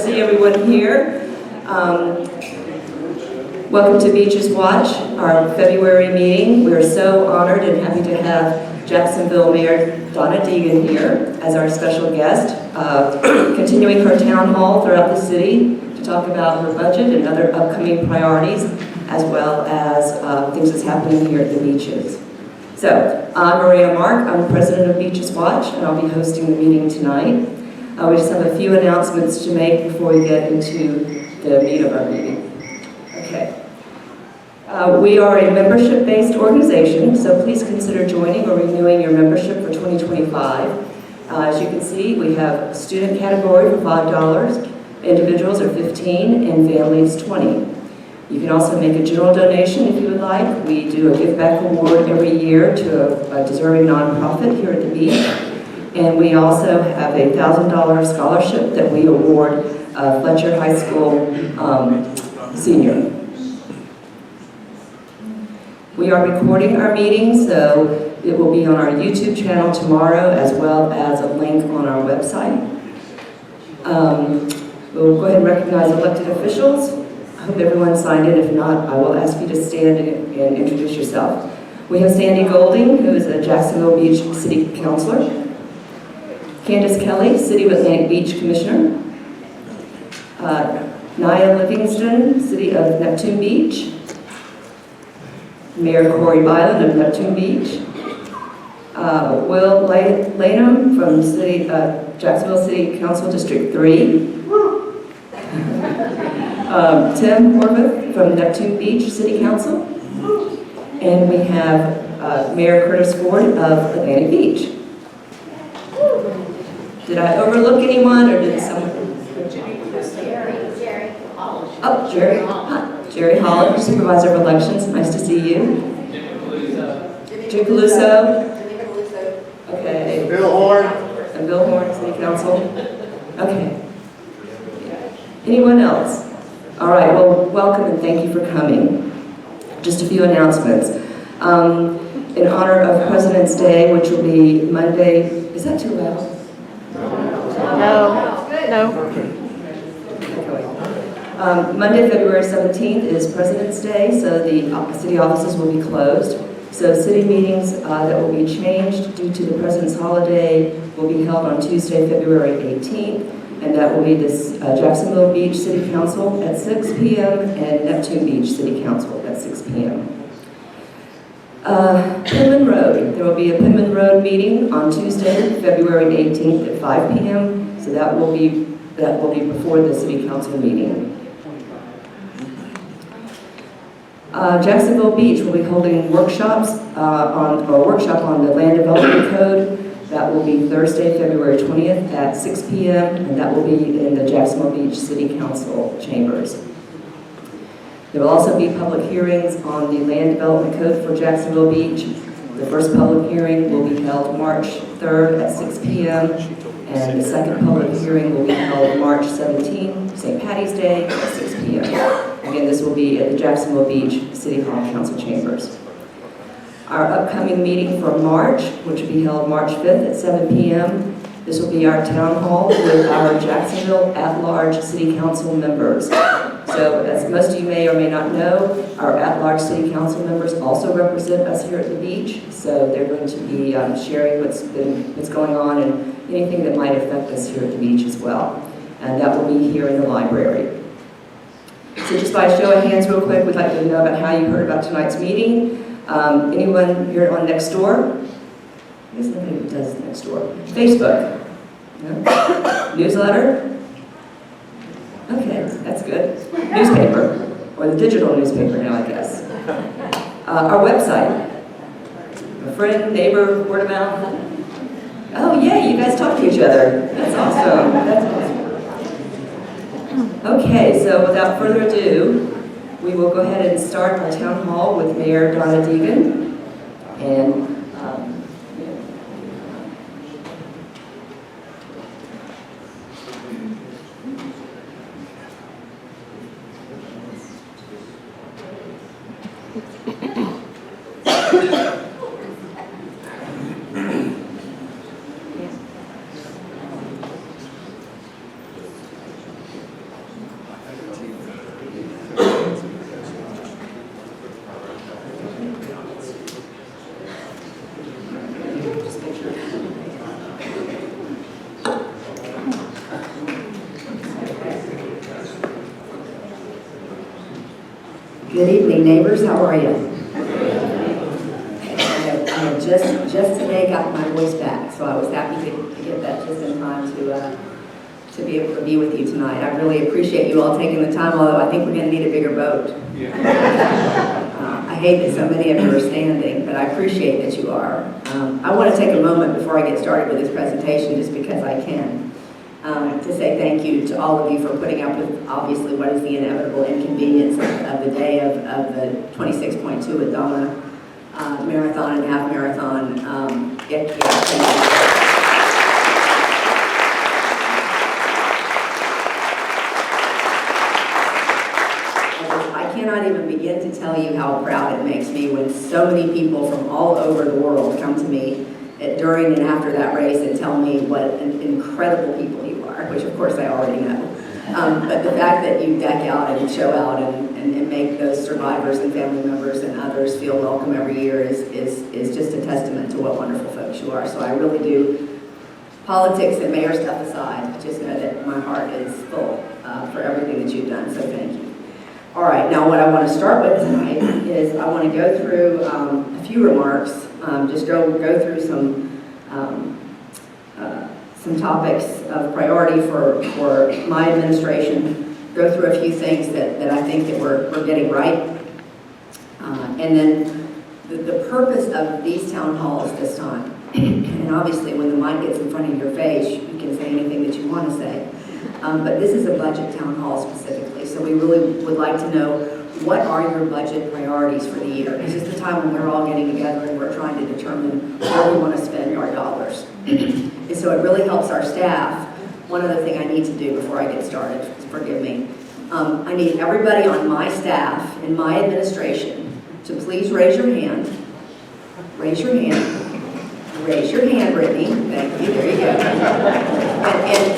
see everyone here. Welcome to Beaches Watch, our February meeting. We're so honored and happy to have Jacksonville Mayor Donna Deegan here as our special guest, continuing her town hall throughout the city to talk about her budget and other upcoming priorities, as well as things that's happening here at the beaches. So, I'm Maria Mark, I'm president of Beaches Watch, and I'll be hosting the meeting tonight. We just have a few announcements to make before we get into the meat of our meeting. Okay. We are a membership-based organization, so please consider joining or renewing your membership for 2025. As you can see, we have student category for $5, individuals are $15, and families $20. You can also make a general donation if you would like. We do a give back award every year to a deserving nonprofit here at the beach. And we also have a $1,000 scholarship that we award Fletcher High School senior. We are recording our meeting, so it will be on our YouTube channel tomorrow, as well as a link on our website. We'll go ahead and recognize elected officials. I hope everyone signed in. If not, I will ask you to stand and introduce yourself. We have Sandy Golding, who is a Jacksonville Beach City Councilor. Candace Kelly, City of Atlantic Beach Commissioner. Nia Livingston, City of Neptune Beach. Mayor Corey Byland of Neptune Beach. Will Lanham from Jacksonville City Council District 3. Tim Horvath from Neptune Beach City Council. And we have Mayor Curtis Ford of Atlantic Beach. Did I overlook anyone, or did someone? Oh, Jerry. Hi. Jerry Holland, Supervisor of Elections. Nice to see you. Jim Caluso. Okay. Bill Horn. And Bill Horn, City Council. Okay. Anyone else? All right, well, welcome and thank you for coming. Just a few announcements. In honor of President's Day, which will be Monday, is that too loud? No. Monday, February 17th is President's Day, so the city offices will be closed. So city meetings that will be changed due to the President's holiday will be held on Tuesday, February 18th, and that will be this Jacksonville Beach City Council at 6 p.m. and Neptune Beach City Council at 6 p.m. Penman Road, there will be a Penman Road meeting on Tuesday, February 18th at 5 p.m. So that will be before the City Council meeting. Jacksonville Beach will be holding workshops on the Land Development Code. That will be Thursday, February 20th at 6 p.m. and that will be in the Jacksonville Beach City Council chambers. There will also be public hearings on the Land Development Code for Jacksonville Beach. The first public hearing will be held March 3rd at 6 p.m. and the second public hearing will be held March 17th, St. Patty's Day at 6 p.m. Again, this will be at the Jacksonville Beach City Hall Council chambers. Our upcoming meeting for March, which will be held March 5th at 7 p.m. This will be our town hall with our Jacksonville at-large City Council members. So, as most of you may or may not know, our at-large City Council members also represent us here at the beach. So they're going to be sharing what's going on and anything that might affect us here at the beach as well. And that will be here in the library. So just by a show of hands real quick, we'd like to know about how you heard about tonight's meeting. Anyone here on Nextdoor? I guess nobody does Nextdoor. Facebook? No? Newsletter? Okay, that's good. Newspaper, or the digital newspaper now, I guess. Our website. A friend, neighbor, word of mouth. Oh, yeah, you guys talk to each other. That's awesome. That's awesome. Okay, so without further ado, we will go ahead and start our town hall with Mayor Donna Deegan. And Good evening, neighbors. How are you? I had just today got my voice back, so I was happy to get that just in time to be able to be with you tonight. I really appreciate you all taking the time, although I think we're going to need a bigger boat. I hate that so many of you are standing, but I appreciate that you are. I want to take a moment before I get started with this presentation, just because I can, to say thank you to all of you for putting up with, obviously, what is the inevitable inconvenience of the day of the 26.2 with Donna marathon and half marathon. I cannot even begin to tell you how proud it makes me when so many people from all over the world come to me during and after that race and tell me what incredible people you are, which of course I already know. But the fact that you deck out and show out and make those survivors and family members and others feel welcome every year is just a testament to what wonderful folks you are. So I really do, politics and mayor stuff aside, just know that my heart is full for everything that you've done, so thank you. All right, now what I want to start with tonight is I want to go through a few remarks, just go through some topics of priority for my administration, go through a few things that I think that we're getting right, and then the purpose of these town halls this time, and obviously when the mic gets in front of your face, you can say anything that you want to say, but this is a budget town hall specifically, so we really would like to know what are your budget priorities for the year. This is the time when we're all getting together and we're trying to determine where we want to spend our dollars. And so it really helps our staff. One other thing I need to do before I get started, forgive me. I need everybody on my staff and my administration to please raise your hand. Raise your hand. Raise your hand, Brittany. Thank you. There you go.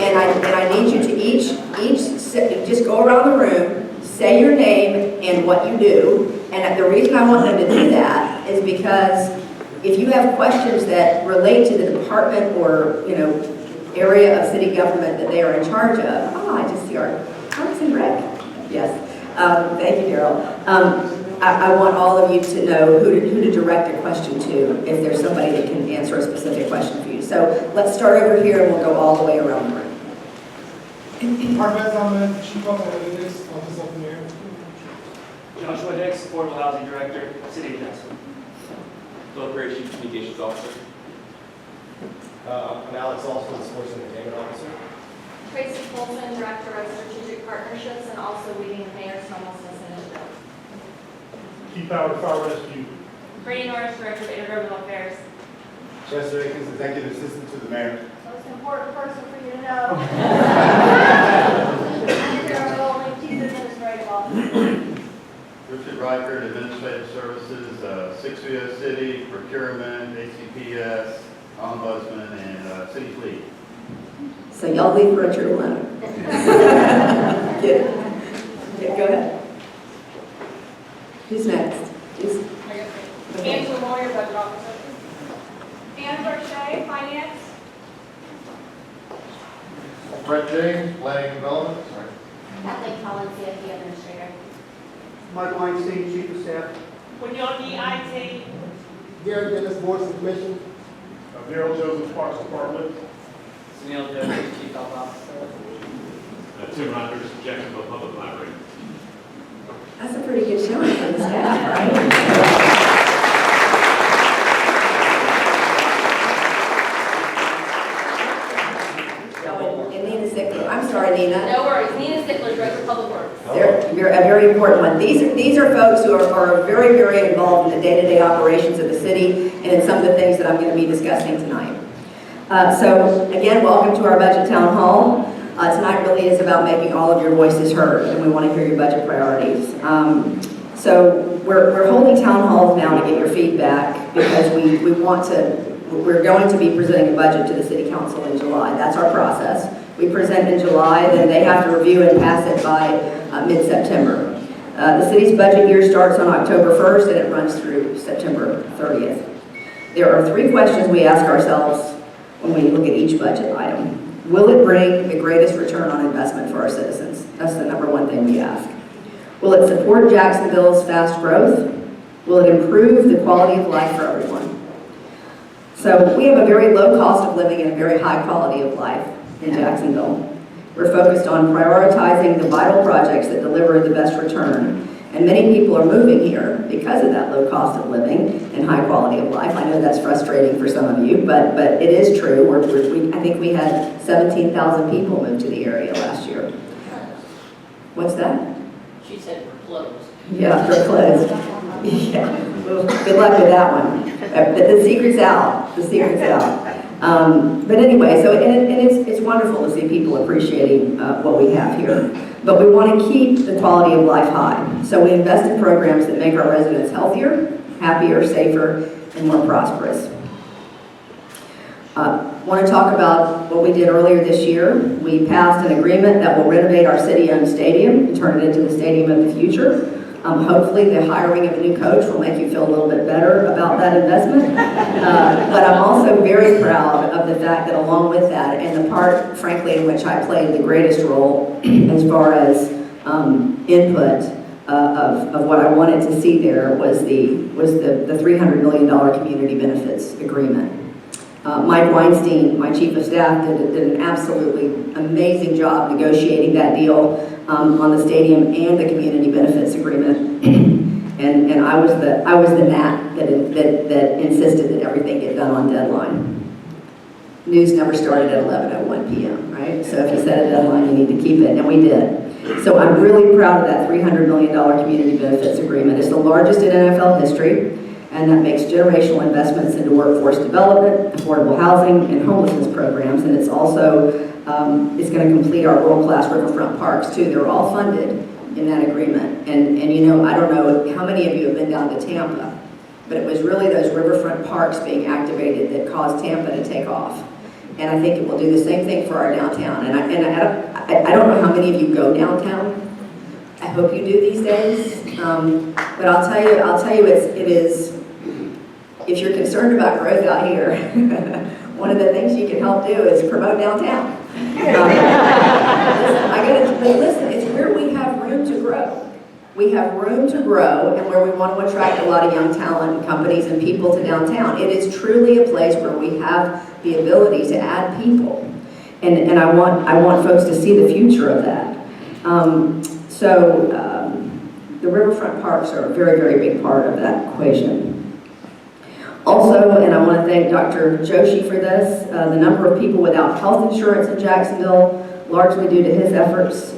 And I need you to each just go around the room, say your name and what you do. And the reason I want them to do that is because if you have questions that relate to the department or area of city government that they are in charge of, I just see our Thomas and Greg. Yes. Thank you, Daryl. I want all of you to know who to direct a question to if there's somebody that can answer a specific question for you. So let's start over here and we'll go all the way around the room. Arvez Ahmed, Chief of Analytics, Office of the Mayor. Joshua Hicks, Affordable Housing Director, City of Jacksonville. Phil Perry, Chief Communications Officer. I'm Alex Olson, Sports Entertainment Officer. Tracy Colton, Director of Strategic Partnerships and also leading the Mayor's Homelessness Initiative. Keith Howard, Fire Rescue. Brady Norris, Director of Interurban Affairs. Chester Akins, Executive Assistant to the Mayor. Most important person for you to know. You're only Chief Administrative Officer. Richard Reichert, Administrative Services, 630 City, Procurement, ACPS, Ombudsman, and City Fleet. So y'all leave Richard alone. Go ahead. Who's next? Angela Moyer, Budget Officer. Ann Burchett, Finance. Brett James, Planning and Development. Kathleen Collins, CFP Administrator. Michael Weinstein, Chief of Staff. Winyoni, IT. Gary Dennis, Boards and Commission. Daryl Joseph, Parks Department. Sunil Joseph, Chief Health Officer. Tim Rogers, Jacksonville Public Library. That's a pretty good showing for the staff, right? And Nina Stickler. I'm sorry, Nina. No worries. Nina Stickler, Director of Public Works. They're a very important one. These are folks who are very, very involved in the day-to-day operations of the city and in some of the things that I'm going to be discussing tonight. So again, welcome to our budget town hall. Tonight really is about making all of your voices heard, and we want to hear your budget priorities. So we're holding town halls now to get your feedback because we're going to be presenting a budget to the city council in July. That's our process. We present in July, then they have to review and pass it by mid-September. The city's budget year starts on October 1st and it runs through September 30th. There are 3 questions we ask ourselves when we look at each budget item. Will it bring the greatest return on investment for our citizens? That's the number one thing we ask. Will it support Jacksonville's fast growth? Will it improve the quality of life for everyone? So we have a very low cost of living and a very high quality of life in Jacksonville. We're focused on prioritizing the vital projects that deliver the best return. And many people are moving here because of that low cost of living and high quality of life. I know that's frustrating for some of you, but it is true. I think we had 17,000 people move to the area last year. What's that? She said we're closed. Yeah, we're closed. Yeah, well, good luck with that one. But the secret's out. The secret's out. But anyway, so and it's wonderful to see people appreciating what we have here. But we want to keep the quality of life high. So we invest in programs that make our residents healthier, happier, safer, and more prosperous. Want to talk about what we did earlier this year. We passed an agreement that will renovate our city-owned stadium and turn it into the stadium of the future. Hopefully the hiring of a new coach will make you feel a little bit better about that investment. But I'm also very proud of the fact that along with that, and the part, frankly, in which I played the greatest role as far as input of what I wanted to see there was the $300 million community benefits agreement. Mike Weinstein, my chief of staff, did an absolutely amazing job negotiating that deal on the stadium and the community benefits agreement. and I was the gnat that insisted that everything get done on deadline. News never started at 11:01 p.m., right? So if you set a deadline, you need to keep it, and we did. So I'm really proud of that $300 million community benefits agreement. It's the largest in NFL history, and that makes generational investments into workforce development, affordable housing, and homelessness programs. And it's also, it's going to complete our world-class riverfront parks too. They're all funded in that agreement. And you know, I don't know how many of you have been down to Tampa, but it was really those riverfront parks being activated that caused Tampa to take off. And I think it will do the same thing for our downtown. And I don't know how many of you go downtown. I hope you do these days. But I'll tell you, it is. If you're concerned about growth out here, one of the things you can help do is promote downtown. Listen, it's where we have room to grow. We have room to grow, and where we want to attract a lot of young talent and companies and people to downtown. It is truly a place where we have the ability to add people. And I want folks to see the future of that. The riverfront parks are a very, very big part of that equation. Also, and I want to thank Dr. Joshi for this, the number of people without health insurance in Jacksonville, largely due to his efforts,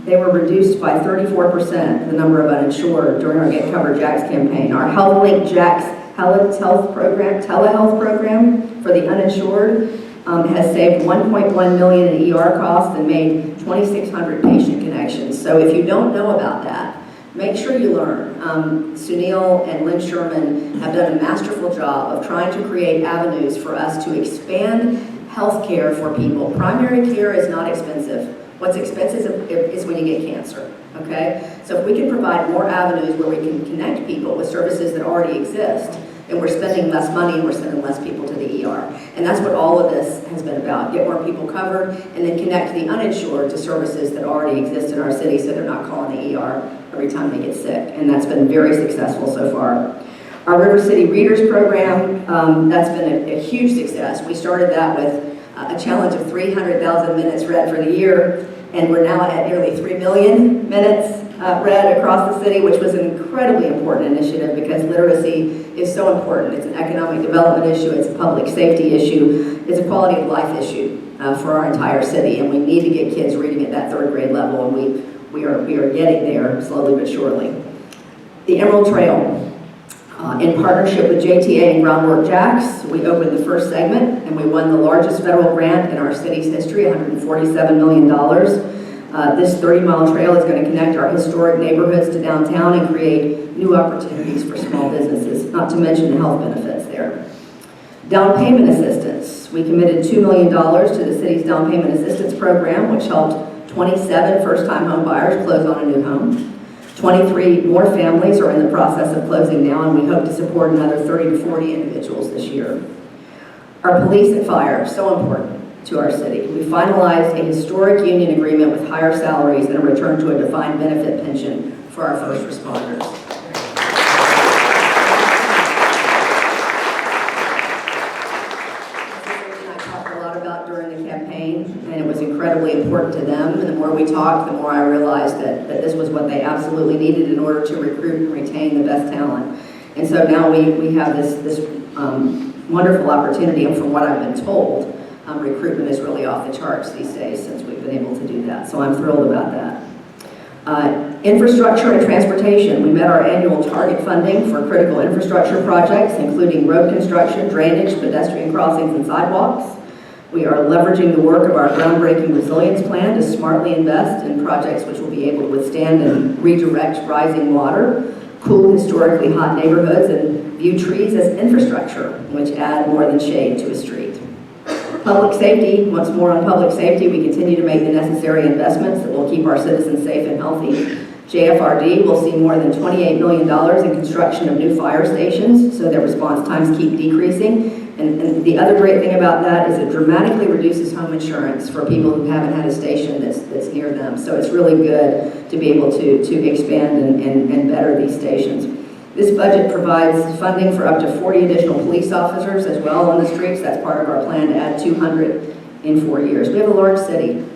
they were reduced by 34%, the number of uninsured during our Get Covered Jacks campaign. Our HealthLink Jacks telehealth program for the uninsured has saved $1.1 million in ER costs and made 2,600 patient connections. So if you don't know about that, make sure you learn. Sunil and Lynn Sherman have done a masterful job of trying to create avenues for us to expand health care for people. Primary care is not expensive. What's expensive is when you get cancer, okay? So if we can provide more avenues where we can connect people with services that already exist, then we're spending less money and we're sending less people to the ER. And that's what all of this has been about. Get more people covered and then connect the uninsured to services that already exist in our city so they're not calling the ER every time they get sick. And that's been very successful so far. Our River City Readers program, that's been a huge success. We started that with a challenge of 300,000 minutes read for the year, and we're now at nearly 3 million minutes read across the city, which was an incredibly important initiative because literacy is so important. It's an economic development issue, it's a public safety issue, it's a quality of life issue for our entire city, and we need to get kids reading at that 3rd grade level, and we are getting there slowly but surely. The Emerald Trail. In partnership with JTA and Groundwork Jacks, we opened the first segment and we won the largest federal grant in our city's history, $147 million. This 30-mile trail is going to connect our historic neighborhoods to downtown and create new opportunities for small businesses, not to mention the health benefits there. Down payment assistance. We committed $2 million to the city's down payment assistance program, which helped 27 first-time home buyers close on a new home. 23 more families are in the process of closing now, and we hope to support another 30 to 40 individuals this year. Our police and fire, so important. to our city. We finalized a historic union agreement with higher salaries and a return to a defined benefit pension for our first responders. I talked a lot about during the campaign, and it was incredibly important to them. And the more we talked, the more I realized that this was what they absolutely needed in order to recruit and retain the best talent. And so now we have this wonderful opportunity, and from what I've been told, recruitment is really off the charts these days since we've been able to do that. So I'm thrilled about that. Infrastructure and transportation. We met our annual target funding for critical infrastructure projects, including road construction, drainage, pedestrian crossings, and sidewalks. We are leveraging the work of our groundbreaking resilience plan to smartly invest in projects which will be able to withstand and redirect rising water, cool historically hot neighborhoods, and view trees as infrastructure, which add more than shade to a street. Public safety, once more on public safety, we continue to make the necessary investments that will keep our citizens safe and healthy. JFRD will see more than $28 million in construction of new fire stations so that response times keep decreasing. And the other great thing about that is it dramatically reduces home insurance for people who haven't had a station that's near them. So it's really good to be able to expand and better these stations. This budget provides funding for up to 40 additional police officers as well on the streets. That's part of our plan to add 200 in 4 years. We have a large city,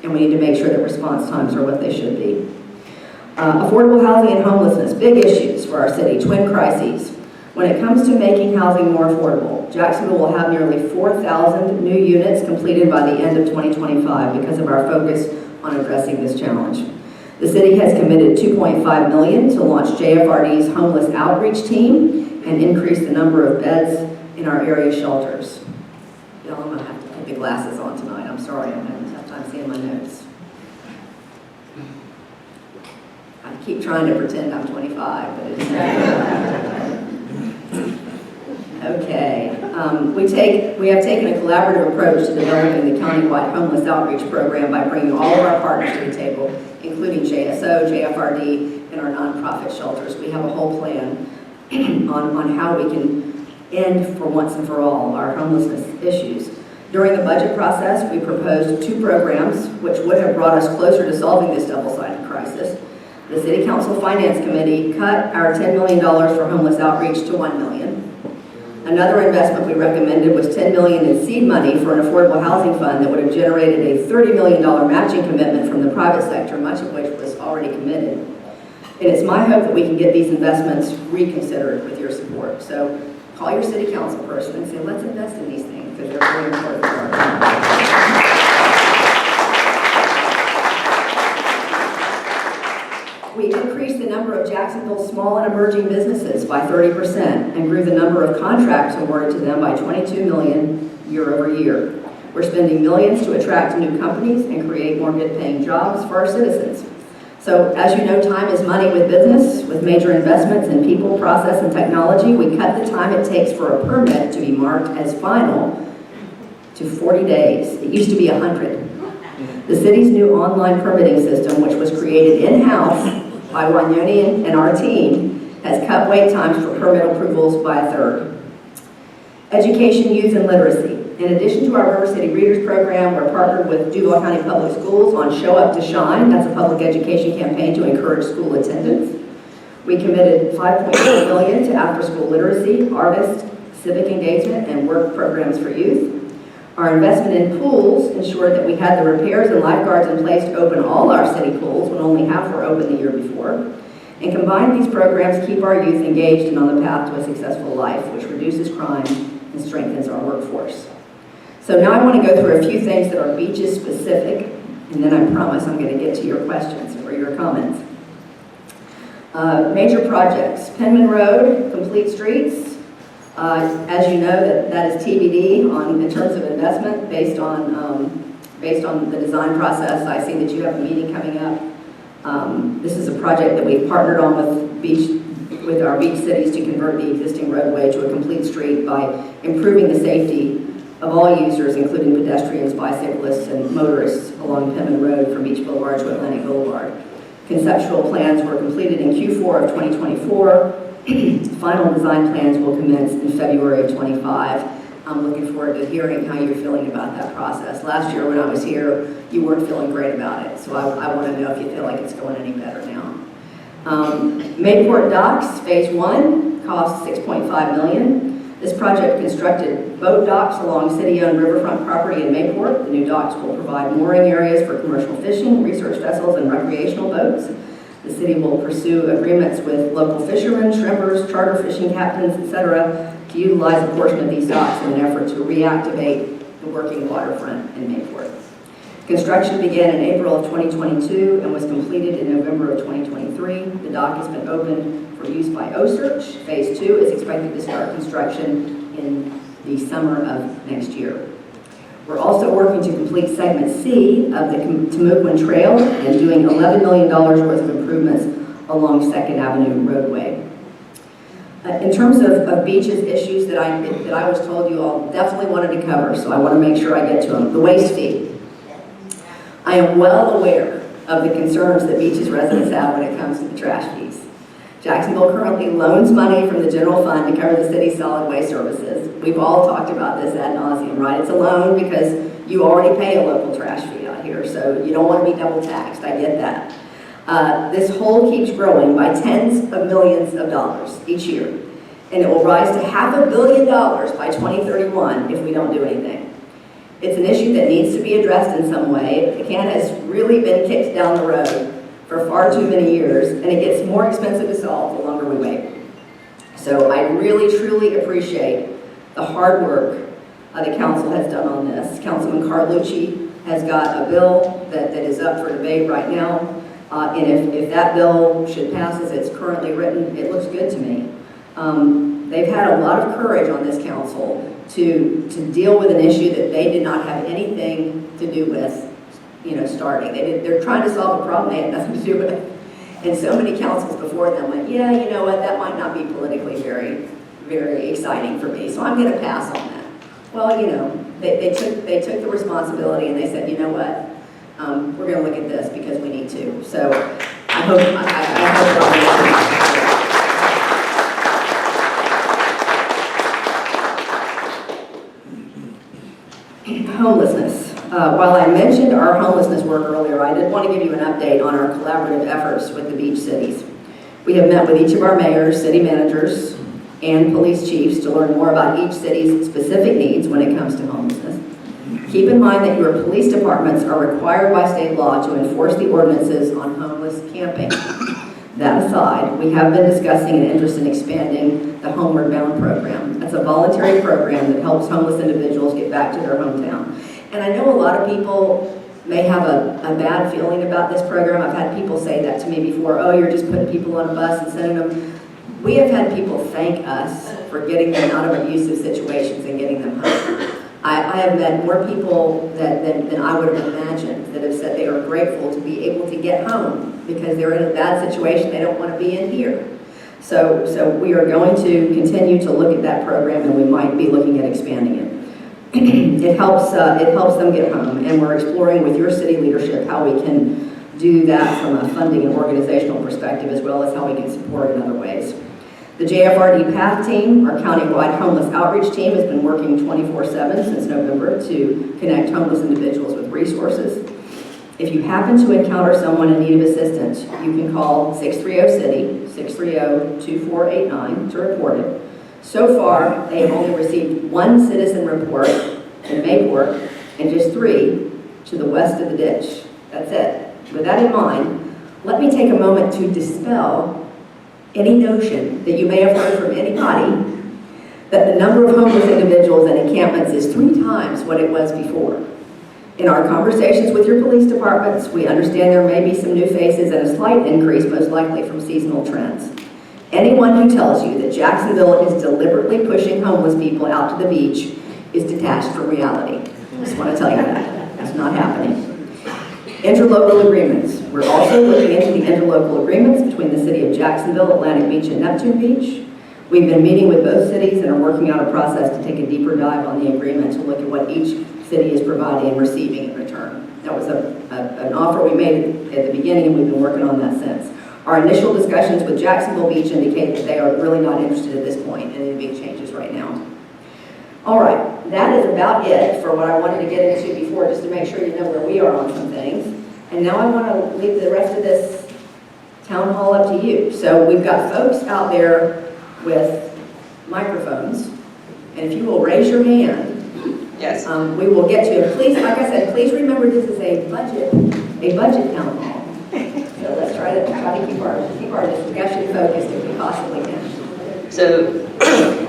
and we need to make sure that response times are what they should be. Affordable housing and homelessness, big issues for our city, twin crises. When it comes to making housing more affordable, Jacksonville will have nearly 4,000 new units completed by the end of 2025 because of our focus on addressing this challenge. The city has committed $2.5 million to launch JFRD's homeless outreach team and increase the number of beds in our area shelters. Y'all, I'm gonna have to put the glasses on tonight. I'm sorry, I'm having a tough time seeing my notes. I keep trying to pretend I'm 25, but it's okay. We have taken a collaborative approach to developing the countywide homeless outreach program by bringing all of our partners to the table, including JSO, JFRD, and our nonprofit shelters. We have a whole plan on how we can end for once and for all our homelessness issues. During the budget process, we proposed 2 programs which would have brought us closer to solving this double-sided crisis. The City Council Finance Committee cut our $10 million for homeless outreach to $1 million. Another investment we recommended was $10 million in seed money for an affordable housing fund that would have generated a $30 million matching commitment from the private sector, much of which was already committed. And it's my hope that we can get these investments reconsidered with your support. So call your city council person and say, let's invest in these things because they're very important for our community. We increased the number of Jacksonville's small and emerging businesses by 30% and grew the number of contracts awarded to them by $22 million year over year. We're spending millions to attract new companies and create more good-paying jobs for our citizens. So, as you know, time is money with business. With major investments in people, process, and technology, we cut the time it takes for a permit to be marked as final to 40 days. It used to be 100. The city's new online permitting system, which was created in-house by Wanyoni and our team, has cut wait times for permit approvals by a third. Education, youth, and literacy. In addition to our River City Readers program, we're partnered with Duval County Public Schools on Show Up to Shine. That's a public education campaign to encourage school attendance. We committed $5.4 million to after-school literacy, artist, civic engagement, and work programs for youth. Our investment in pools ensured that we had the repairs and lifeguards in place to open all our city pools when only half were open the year before. And combined, these programs keep our youth engaged and on the path to a successful life, which reduces crime and strengthens our workforce. So now I want to go through a few things that are beaches specific, and then I promise I'm going to get to your questions or your comments. Major projects. Penman Road, complete streets. As you know, that is TBD in terms of investment based on the design process. I see that you have a meeting coming up. This is a project that we've partnered on with our beach cities to convert the existing roadway to a complete street by improving the safety of all users, including pedestrians, bicyclists, and motorists along Penman Road from Beach Boulevard to Atlantic Boulevard. Conceptual plans were completed in Q4 of 2024. Final design plans will commence in February of 25. I'm looking forward to hearing how you're feeling about that process. Last year when I was here, you weren't feeling great about it, so I want to know if you feel like it's going any better now. Mayport Docks, Phase 1, cost $6.5 million. This project constructed boat docks along city-owned riverfront property in Mayport. The new docks will provide mooring areas for commercial fishing, research vessels, and recreational boats. The city will pursue agreements with local fishermen, shrimpers, charter fishing captains, etc., to utilize a portion of these docks in an effort to reactivate the working waterfront in Mayport. Construction began in April of 2022 and was completed in November of 2023. The dock has been opened for use by OSearch. Phase 2 is expected to start construction in the summer of next year. We're also working to complete Segment C of the Timucuan Trail and doing $11 million worth of improvements along 2nd Avenue roadway. In terms of beaches issues that I was told you all definitely wanted to cover, so I want to make sure I get to them. The waste fee. I am well aware of the concerns that beaches residents have when it comes to the trash fees. Jacksonville currently loans money from the general fund to cover the city's solid waste services. We've all talked about this ad nauseum, right? It's a loan because you already pay a local trash fee out here, so you don't want to be double taxed. I get that. This hole keeps growing by tens of millions of dollars each year, and it will rise to $500 million by 2031 if we don't do anything. It's an issue that needs to be addressed in some way. The can has really been kicked down the road for far too many years, and it gets more expensive to solve the longer we wait. So I really, truly appreciate the hard work the council has done on this. Councilman Carlucci has got a bill that is up for debate right now, and if that bill should pass as it's currently written, it looks good to me. They've had a lot of courage on this council to deal with an issue that they did not have anything to do with, starting. They're trying to solve a problem they had nothing to do with. And so many councils before them went, yeah, you know what, that might not be politically very, very exciting for me, so I'm going to pass on that. Well, they took the responsibility and they said, you know what, we're going to look at this because we need to. So I hope homelessness. While I mentioned our homelessness work earlier, I did want to give you an update on our collaborative efforts with the beach cities. We have met with each of our mayors, city managers, and police chiefs to learn more about each city's specific needs when it comes to homelessness. Keep in mind that your police departments are required by state law to enforce the ordinances on homeless camping. That aside, we have been discussing an interest in expanding the Homeward Bound program. That's a voluntary program that helps homeless individuals get back to their hometown. And I know a lot of people may have a bad feeling about this program. I've had people say that to me before, oh, you're just putting people on a bus and sending them. We have had people thank us for getting them out of abusive situations and getting them home. I have met more people than I would have imagined that have said they are grateful to be able to get home because they're in a bad situation they don't want to be in here. So we are going to continue to look at that program, and we might be looking at expanding it. It helps them get home, and we're exploring with your city leadership how we can do that from a funding and organizational perspective, as well as how we can support in other ways. The JFRD PATH team, our countywide homeless outreach team, has been working 24/7 since November to connect homeless individuals with resources. If you happen to encounter someone in need of assistance, you can call 630-CITY, 630-2489 to report it. So far, they have only received 1 citizen report in Mayport and just 3 to the west of the ditch. That's it. With that in mind, let me take a moment to dispel any notion that you may have heard from anybody that the number of homeless individuals in encampments is 3 times what it was before. In our conversations with your police departments, we understand there may be some new faces and a slight increase, most likely from seasonal trends. Anyone who tells you that Jacksonville is deliberately pushing homeless people out to the beach is detached from reality. I just want to tell you that. It's not happening. Interlocal agreements. We're also looking into the interlocal agreements between the city of Jacksonville, Atlantic Beach, and Neptune Beach. We've been meeting with both cities and are working out a process to take a deeper dive on the agreement to look at what each city is providing and receiving in return. That was an offer we made at the beginning, and we've been working on that since. Our initial discussions with Jacksonville Beach indicate that they are really not interested at this point in any big changes right now. All right, that is about it for what I wanted to get into before, just to make sure you know where we are on some things. And now I want to leave the rest of this town hall up to you. So we've got folks out there with microphones, and if you will raise your hand, Yes. we will get to it. Please, like I said, please remember this is a budget town hall. So let's try to keep our discussion focused if we possibly can. So,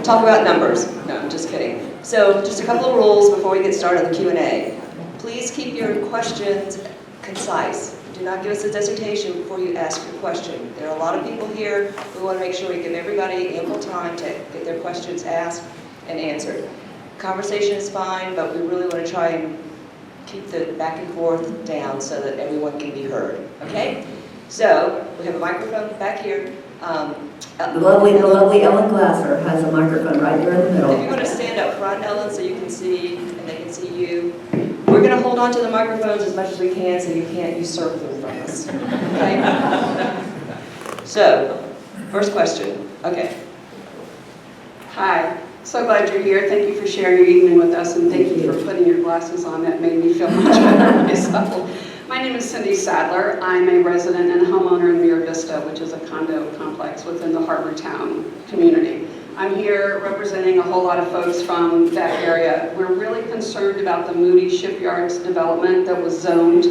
talk about numbers. No, I'm just kidding. So, just a couple of rules before we get started on the Q&A. Please keep your questions concise. Do not give us a dissertation before you ask your question. There are a lot of people here. We want to make sure we give everybody ample time to get their questions asked and answered. Conversation is fine, but we really want to try and keep the back and forth down so that everyone can be heard. Okay? So, we have a microphone back here. The lovely Ellen Glasser has a microphone right there in the If middle. you're going to stand up front, Ellen, so you can see and they can see you, we're going to hold on to the microphones as much as we can so you can't usurp them from us. Okay? So, first question. Okay. Hi, so glad you're here. Thank you for sharing your evening with us, and thank you for putting your glasses on. That made me feel much better myself. My name is Cindy Sadler. I'm a resident and homeowner in Mira Vista, which is a condo complex within the Harbor Town community. I'm here representing a whole lot of folks from that area. We're really concerned about the Moody Shipyards development that was zoned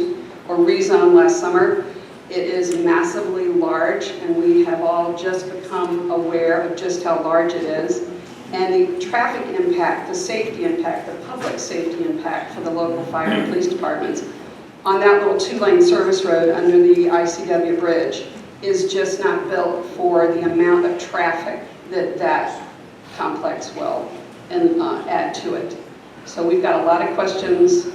or rezoned last summer. It is massively large, and we have all just become aware of just how large it is. And the traffic impact, the safety impact, the public safety impact for the local fire and police departments on that little two-lane service road under the ICW bridge is just not built for the amount of traffic that that complex will add to it. So we've got a lot of questions,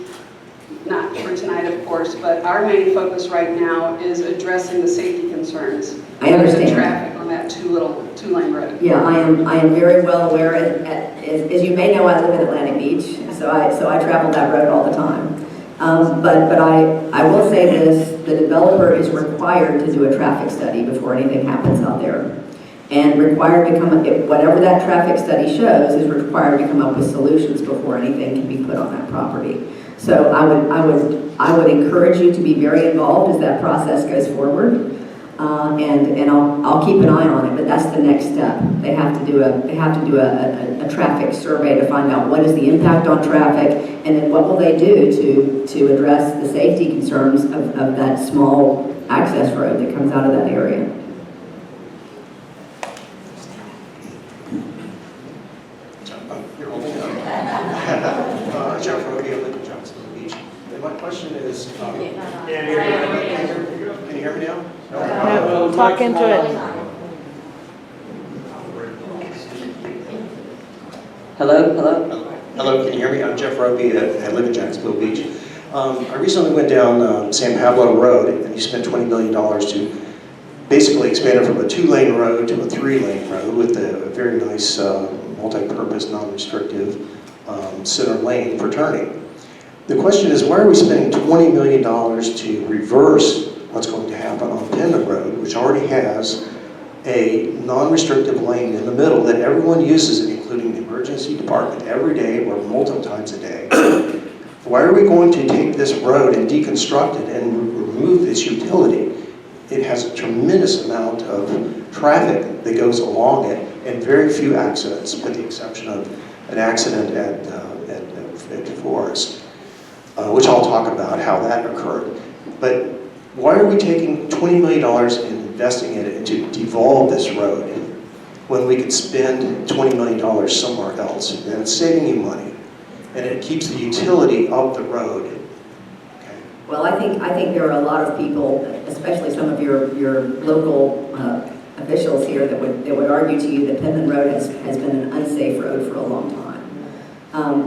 not for tonight, of course, but our main focus right now is addressing the safety concerns. I understand. The traffic on that two-lane road. Yeah, I am very well aware. As you may know, I live in Atlantic Beach, so I travel that road all the time. But I will say this: the developer is required to do a traffic study before anything happens out there, and required to come up, whatever that traffic study shows is required to come up with solutions before anything can be put on that property. So I would encourage you to be very involved as that process goes forward. And I'll keep an eye on it, but that's the next step. They have to do a traffic survey to find out what is the impact on traffic, and then what will they do to address the safety concerns of that small access road that comes out of that area. Jeff Rodeo, I live in Jacksonville Beach. And my question is, can you hear me now? No, talk into it. Hello, can you hear me? I'm Jeff Roby. I live in Jacksonville Beach. I recently went down San Pablo Road, and you spent $20 million to basically expand it from a two-lane road to a three-lane road with a very nice multi-purpose, non-restrictive center lane for turning. The question is, why are we spending $20 million to reverse what's going to happen on Penman Road, which already has a non-restrictive lane in the middle that everyone uses, including the emergency department, every day or multiple times a day? Why are we going to take this road and deconstruct it and remove this utility? It has a tremendous amount of traffic that goes along it and very few accidents, with the exception of an accident at Forest, which I'll talk about how that occurred. But why are we taking $20 million and investing in it to devolve this road when we could spend $20 million somewhere else? And it's saving you money, and it keeps the utility up the road. Okay. Well, I think there are a lot of people, especially some of your local officials here, that would argue to you that Penman Road has been an unsafe road for a long time.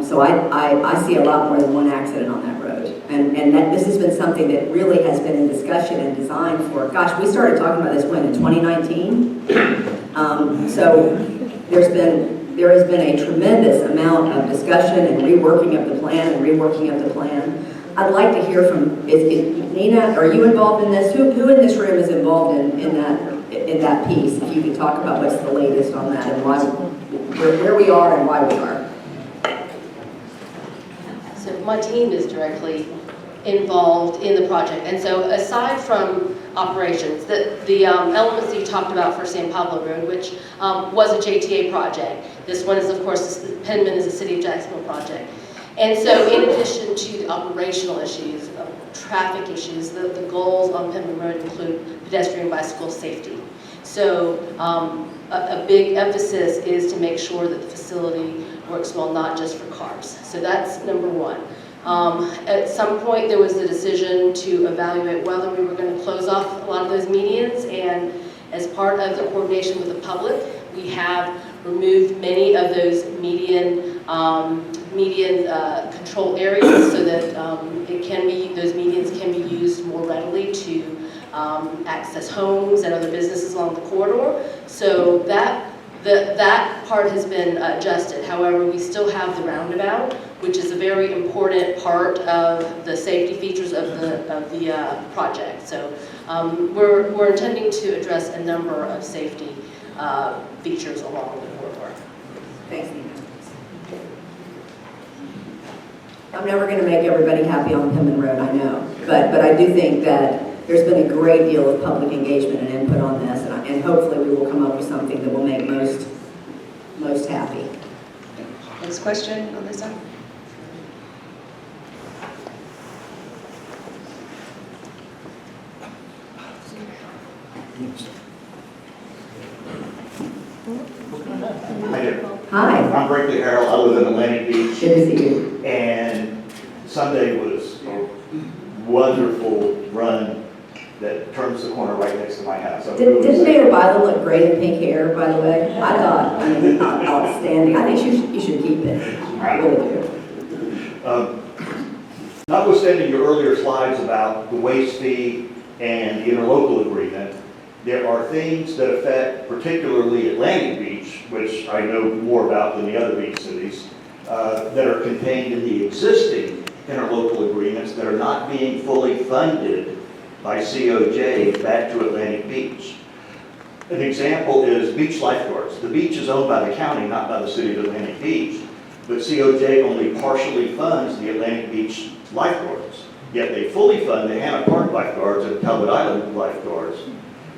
So I see a lot more than one accident on that road, and that this has been something that really has been in discussion and designed for. Gosh, we started talking about this when, in 2019. So there has been a tremendous amount of discussion and reworking of the plan I'd like to hear from, Nina, are you involved in this? Who in this room is involved in that piece? If you could talk about what's the latest on that and why, where we are and why we are. my team is directly involved in the project. And so aside from operations, the elements that you talked about for San Pablo Road, which was a JTA project. This one is, of course, Penman is a City of Jacksonville project. And so in addition to the operational issues, traffic issues, the goals on Penman Road include pedestrian bicycle safety. So a big emphasis is to make sure that the facility works well, not just for cars. So that's number one. At some point, there was the decision to evaluate whether we were going to close off a lot of those medians, and as part of the coordination with the public, we have removed many of those median control areas so that those medians can be used more readily to access homes and other businesses along the corridor. So that part has been adjusted. However, we still have the roundabout, which is a very important part of the safety features of the project. So we're intending to address a number of safety features along the corridor. Thanks, Nina. I'm never going to make everybody happy on Penman Road, I know, but I do think that there's been a great deal of public engagement and input on this, and hopefully we will come up with something that will make most happy. Next question on this side? Hi there. Hi. I'm Brinkley Harold. I live in Atlantic Beach. Good to see you. And Sunday was a wonderful run that turns the corner right next to my house. Didn't Mayor Deegan look great in pink hair, by the way? I thought, outstanding. I think you should keep it. I really do. Notwithstanding your earlier slides about the waste fee and the interlocal agreement, there are things that affect particularly Atlantic Beach, which I know more about than the other beach cities, that are contained in the existing interlocal agreements that are not being fully funded by COJ back to Atlantic Beach. An example is beach lifeguards. The beach is owned by the county, not by the city of Atlantic Beach, but COJ only partially funds the Atlantic Beach lifeguards. Yet they fully fund the Hannah Park lifeguards and Talbot Island lifeguards,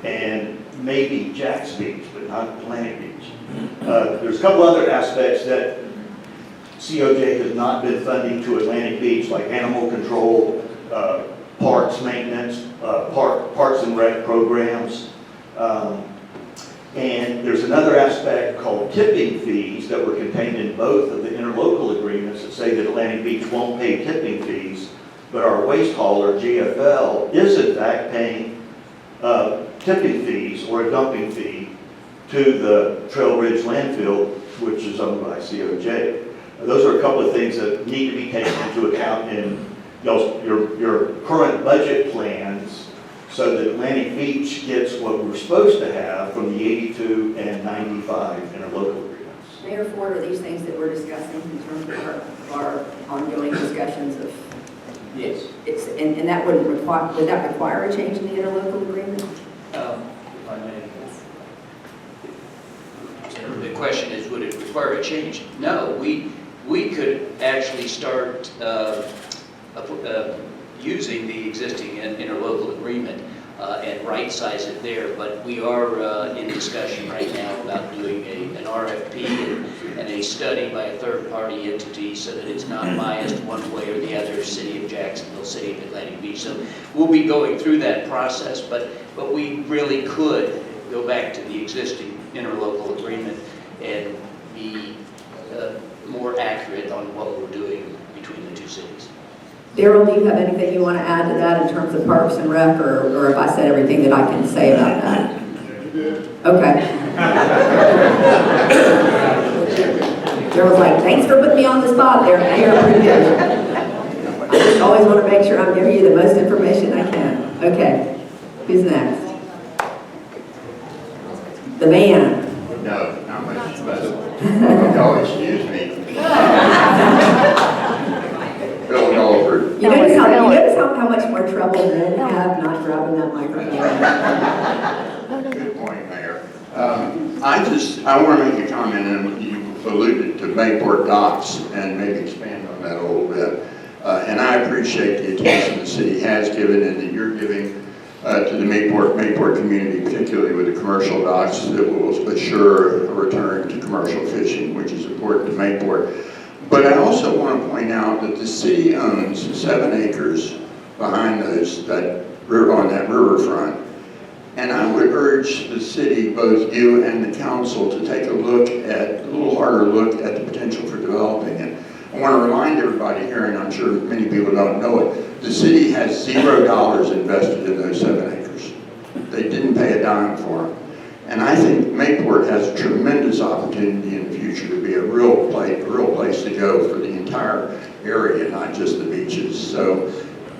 and maybe Jack's Beach, but not Atlantic Beach. There's a couple other aspects that COJ has not been funding to Atlantic Beach, like animal control, parks maintenance, parks and rec programs. And there's another aspect called tipping fees that were contained in both of the interlocal agreements that say that Atlantic Beach won't pay tipping fees, but our waste hauler, GFL, is in fact paying tipping fees or a dumping fee to the Trail Ridge landfill, which is owned by COJ. Those are a couple of things that need to be taken into account in your current budget plans so that Atlantic Beach gets what we're supposed to have from the 82 and 95 interlocal agreements. Mayor Ford, are these things that we're discussing in terms of our ongoing discussions of? Yes. And that would that require a change in the interlocal agreement? If I may. The question is, would it require a change? No, we could actually start using the existing interlocal agreement and right-size it there, but we are in discussion right now about doing an RFP and a study by a third-party entity so that it's not biased one way or the other, City of Jacksonville, City of Atlantic Beach. So we'll be going through that process, but we really could go back to the existing interlocal agreement and be more accurate on what we're doing between the two cities. Daryl, do you have anything you want to add to that in terms of Parks and Rec, or if I said everything that I can say about that? Okay. Daryl's like, thanks for putting me on the spot there, Mayor. Appreciate it. I just always want to make sure I'm giving you the most information I can. Okay. Who's next? The man. No, not much, but y'all excuse me. Bill Gulford. You notice how much more trouble men have not grabbing that microphone? Good point, Mayor. I want to make a comment, and you alluded to Mayport docks and maybe expand on that a little bit. And I appreciate the attention the city has given and that you're giving to the Mayport community, particularly with the commercial docks that will assure a return to commercial fishing, which is important to Mayport. But I also want to point out that the city owns 7 acres behind on that riverfront. And I would urge the city, both you and the council, to take a little harder look at the potential for developing it. I want to remind everybody here, and I'm sure many people don't know it, the city has $0 invested in those 7 acres. They didn't pay a dime for them. And I think Mayport has a tremendous opportunity in the future to be a real place to go for the entire area, not just the beaches. So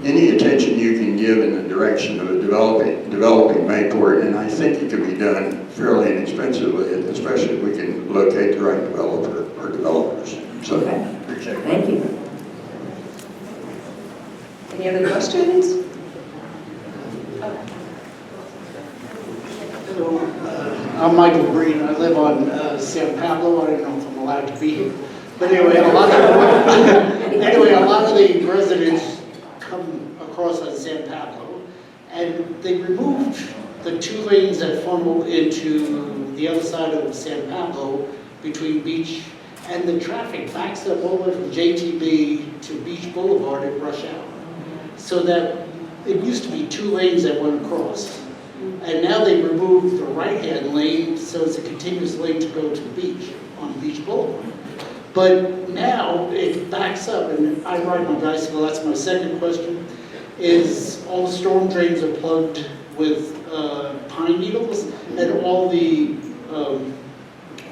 any attention you can give in the direction of developing Mayport, and I think it can be done fairly inexpensively, especially if we can locate the right developer or developers. So, Okay. appreciate it. Thank you. Any other questions? Hello, I'm Michael Green. I live on San Pablo. I don't know if I'm allowed to be here. But anyway, a lot of the residents come across on San Pablo, and they removed the 2 lanes that funnel into the other side of San Pablo between Beach, and the traffic backs up all the way from JTB to Beach Boulevard at rush hour. So that it used to be 2 lanes that went across. And now they removed the right-hand lane, so it's a continuous lane to go to the beach, on Beach Boulevard. But now it backs up, and I ride my bicycle, that's my second question, is all the storm drains are plugged with pine needles, and all the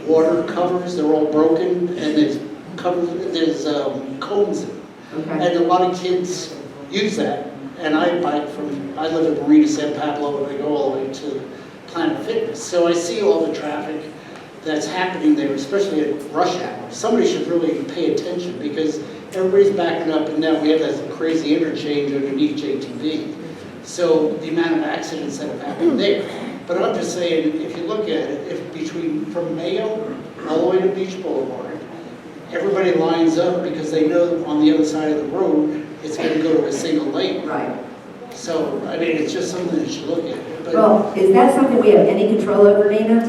water covers, they're all broken, and there's cones in them. Okay. And a lot of kids use that. And I live in Marina San Pablo, and I go all the way to Planet Fitness. So I see all the traffic that's happening there, especially at rush hour. Somebody should really pay attention because everybody's backing up, and now we have that crazy interchange underneath JTB. So the amount of accidents that have happened there. But I'm just saying, if you look at it, from Mayo all the way to Beach Boulevard, everybody lines up because they know on the other side of the road, it's going to go to a single lane. Right. So, I mean, it's just something that you should look at. But Well, is that something we have any control over, Nina?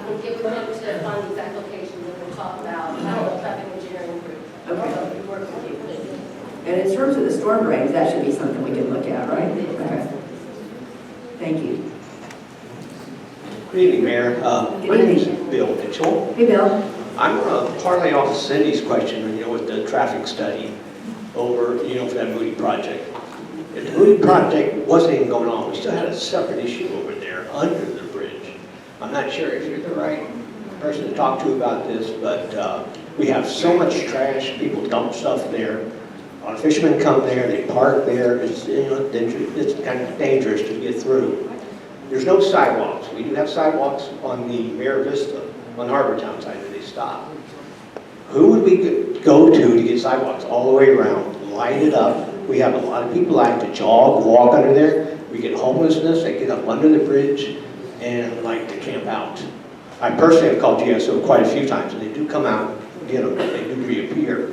We'll get with them to find these applications and we'll talk about traffic engineering group. Okay. We work with you. And in terms of the storm drains, that should be something we can look at, right? Okay. Thank you. Good evening, Mayor. Good My name is evening. Bill Mitchell. Hey, Bill. I'm going to parlay off Cindy's question, with the traffic study over, for that Moody project. If the Moody project wasn't even going on, we still had a separate issue over there under the bridge. I'm not sure if you're the right person to talk to about this, but we have so much trash, people dump stuff there. A lot of fishermen come there, they park there. It's kind of dangerous to get through. There's no sidewalks. We do have sidewalks on the Mayor Vista, on the Harbor Town side where they stop. Who would we go to get sidewalks all the way around, light it up? We have a lot of people like to jog, walk under there. We get homelessness, they get up under the bridge and like to camp out. I personally have called GSO quite a few times and they do come out, they do reappear.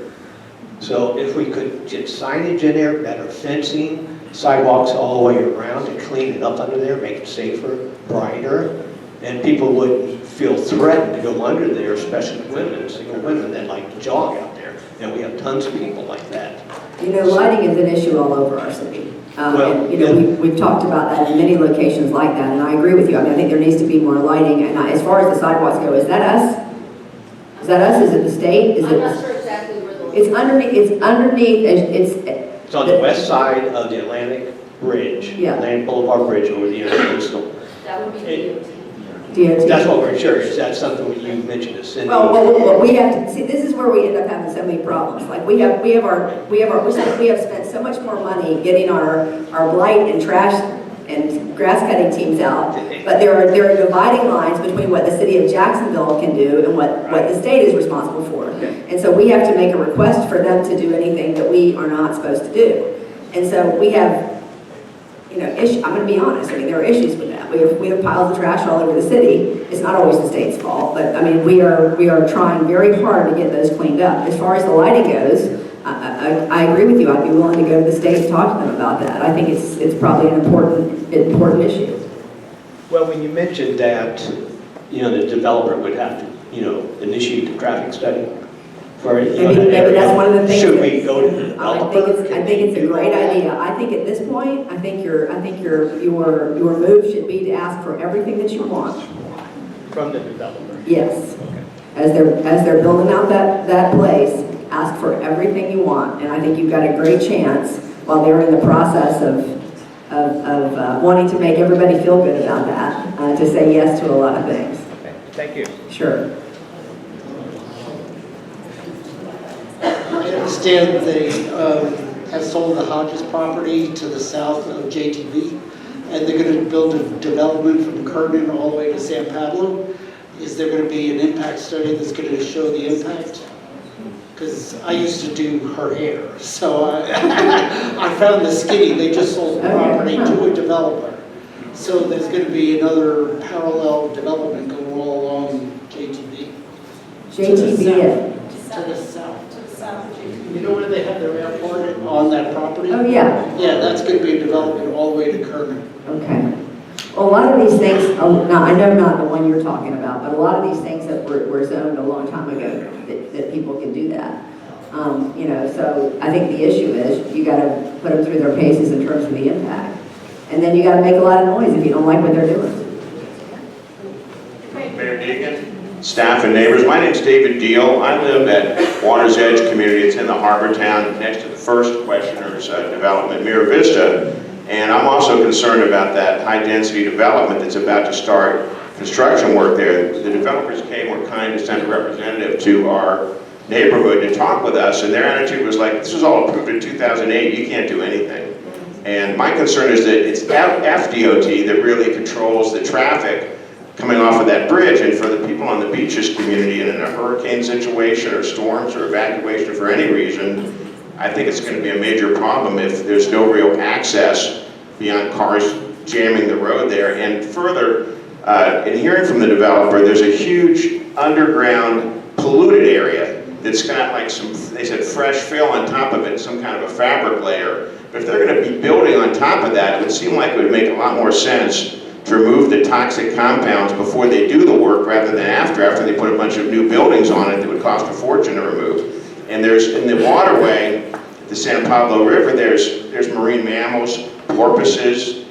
So if we could get signage in there, better fencing, sidewalks all the way around to clean it up under there, make it safer, brighter, and people wouldn't feel threatened to go under there, especially women, single women that like to jog out there. And we have tons of people like that. Lighting is an issue all over our city. We've talked about that in many locations like that, and I agree with you. I think there needs to be more lighting. And as far as the sidewalks go, is that us? Is that us? Is it the state? I'm not sure exactly where the. It's underneath. It's on the west side of the Atlantic Bridge, Atlantic Boulevard Bridge over the Intercoastal. That would be DOT. That's what we're sure. Is that something you mentioned to Cindy? Well, we have to see. This is where we end up having so many problems. Like we have spent so much more money getting our blight and trash and grass cutting teams out, but there are dividing lines between what the city of Jacksonville can do and what the state is responsible for. And so we have to make a request for them to do anything that we are not supposed to do. And so we have, issues. I'm going to be honest. There are issues with that. We have piles of trash all over the city. It's not always the state's fault, but we are trying very hard to get those cleaned up. As far as the lighting goes, I agree with you. I'd be willing to go to the state and talk to them about that. I think it's probably an important issue. Well, when you mentioned that, the developer would have to, initiate the traffic study for it. Maybe that's one of the things. Should we go to the developer? I think it's a great idea. I think at this point, I think your move should be to ask for everything that you want. From the developer? Yes. As they're building out that place, ask for everything you want. And I think you've got a great chance while they're in the process of wanting to make everybody feel good about that, to say yes to a lot of things. Okay. Thank you. Sure. I understand they have sold the Hodges property to the south of JTB, and they're going to build a development from Kernan all the way to San Pablo. Is there going to be an impact study that's going to show the impact? Because I used to do her hair, so I found the skinny. They just sold the property to a developer. So there's going to be another parallel development going all along JTB. JTB. To the south. To the south. You know where they have their airport on that property? Oh, yeah. Yeah, that's going to be a development all the way to Kernan. Okay. Well, a lot of these things, now, I know not the one you're talking about, but a lot of these things that were zoned a long time ago, that people can do that. So I think the issue is you got to put them through their paces in terms of the impact. And then you got to make a lot of noise if you don't like what they're doing. Mayor Deegan, staff and neighbors, my name's David Deal. I live at Water's Edge community. It's in the harbor town next to the first questioner's development, Mira Vista. And I'm also concerned about that high-density development that's about to start construction work there. The developers were kind to send a representative to our neighborhood to talk with us, and their attitude was like, this was all approved in 2008, you can't do anything. And my concern is that it's FDOT that really controls the traffic coming off of that bridge, and for the people on the beaches community and in a hurricane situation or storms or evacuation for any reason, I think it's going to be a major problem if there's no real access beyond cars jamming the road there. And further, in hearing from the developer, there's a huge underground polluted area that's got like some, they said, fresh fill on top of it, some kind of a fabric layer. But if they're going to be building on top of that, it would seem like it would make a lot more sense to remove the toxic compounds before they do the work rather than after they put a bunch of new buildings on it that would cost a fortune to remove. And there's, in the waterway, the San Pablo River, there's marine mammals, porpoises,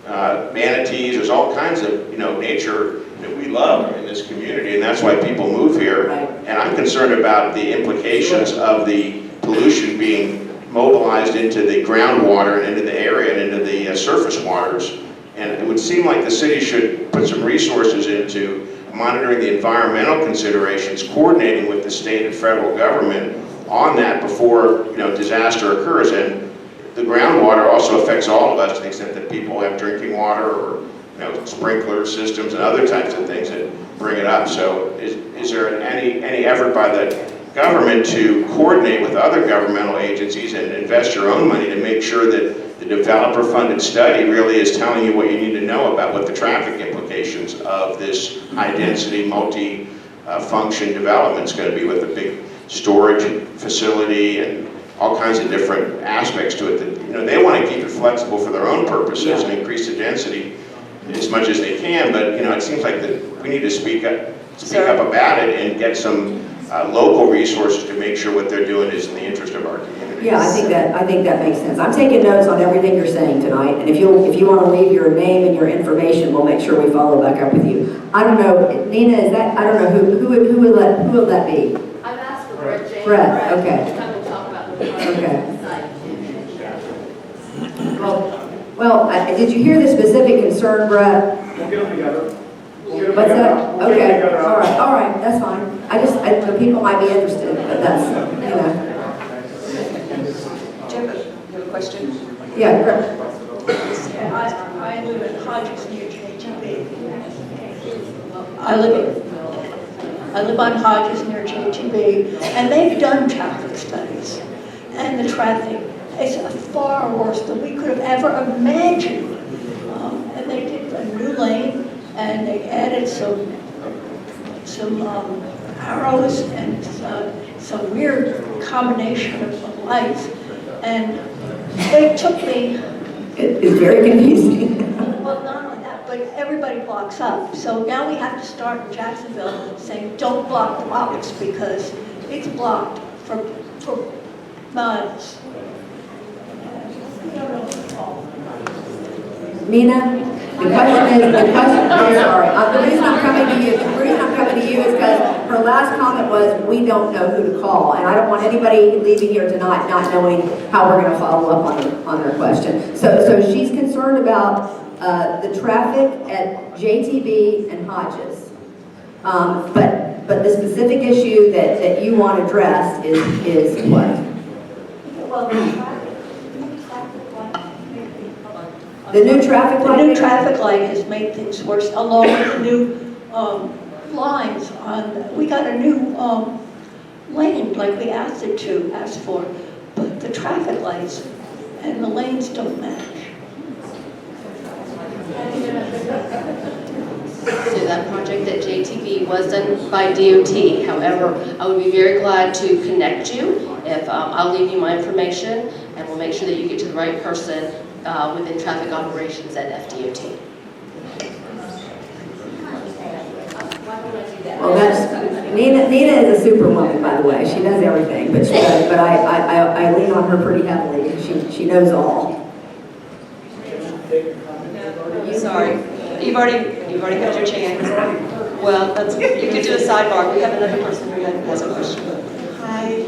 manatees, there's all kinds of, nature that we love in this community, and that's why people move here. And I'm concerned about the implications of the pollution being mobilized into the groundwater and into the area and into the surface waters. And it would seem like the city should put some resources into monitoring the environmental considerations, coordinating with the state and federal government on that before disaster occurs. And the groundwater also affects all of us to the extent that people have drinking water or sprinkler systems and other types of things that bring it up. So is there any effort by the government to coordinate with other governmental agencies and invest your own money to make sure that the developer-funded study really is telling you what you need to know about what the traffic implications of this high-density, multi-function development is going to be with a big storage facility and all kinds of different aspects to it that, they want to keep it flexible for their own purposes and increase the density as much as they can, but, it seems like that we need to speak up about it and get some local resources to make sure what they're doing is in the interest of our community. Yeah, I think that makes sense. I'm taking notes on everything you're saying tonight, and if you want to leave your name and your information, we'll make sure we follow back up with you. I don't know, Nina, I don't know who will that be? I've asked for Brett James. Brett, okay. To come and talk about the project. Okay. Well, did you hear the specific concern, Brett? We'll get them together. What's that? Okay, all right, that's fine. The people might be interested, but that's, Do you have a question? Yeah, Brett. I live in Hodges near JTB. I live on Hodges near JTB, and they've done traffic studies. And the traffic is far worse than we could have ever imagined. And they did a new lane, and they added some arrows and some weird combination of lights. And they took me, It's very confusing. well, not only that, but everybody blocks up. So now we have to start in Jacksonville saying, don't block the box, because it's blocked for miles. Nina, the question is, I'm sorry, the reason I'm coming to you is because her last comment was, we don't know who to call, and I don't want anybody leaving here tonight not knowing how we're going to follow up on their question. So she's concerned about the traffic at JTB and Hodges. But the specific issue that you want addressed is what? Well, The new traffic light? The new traffic light has made things worse, along with the new lines on, we got a new lane like we asked for, but the traffic lights and the lanes don't match. So that project at JTB was done by DOT. However, I would be very glad to connect you. If I'll leave you my information, and we'll make sure that you get to the right person within traffic operations at FDOT. Well, that's, Nina is a superwoman, by the way. She does everything, but I lean on her pretty heavily. She knows all. Sorry, you've already got your chance. Well, you could do a sidebar. We have another person who has a question. Hi,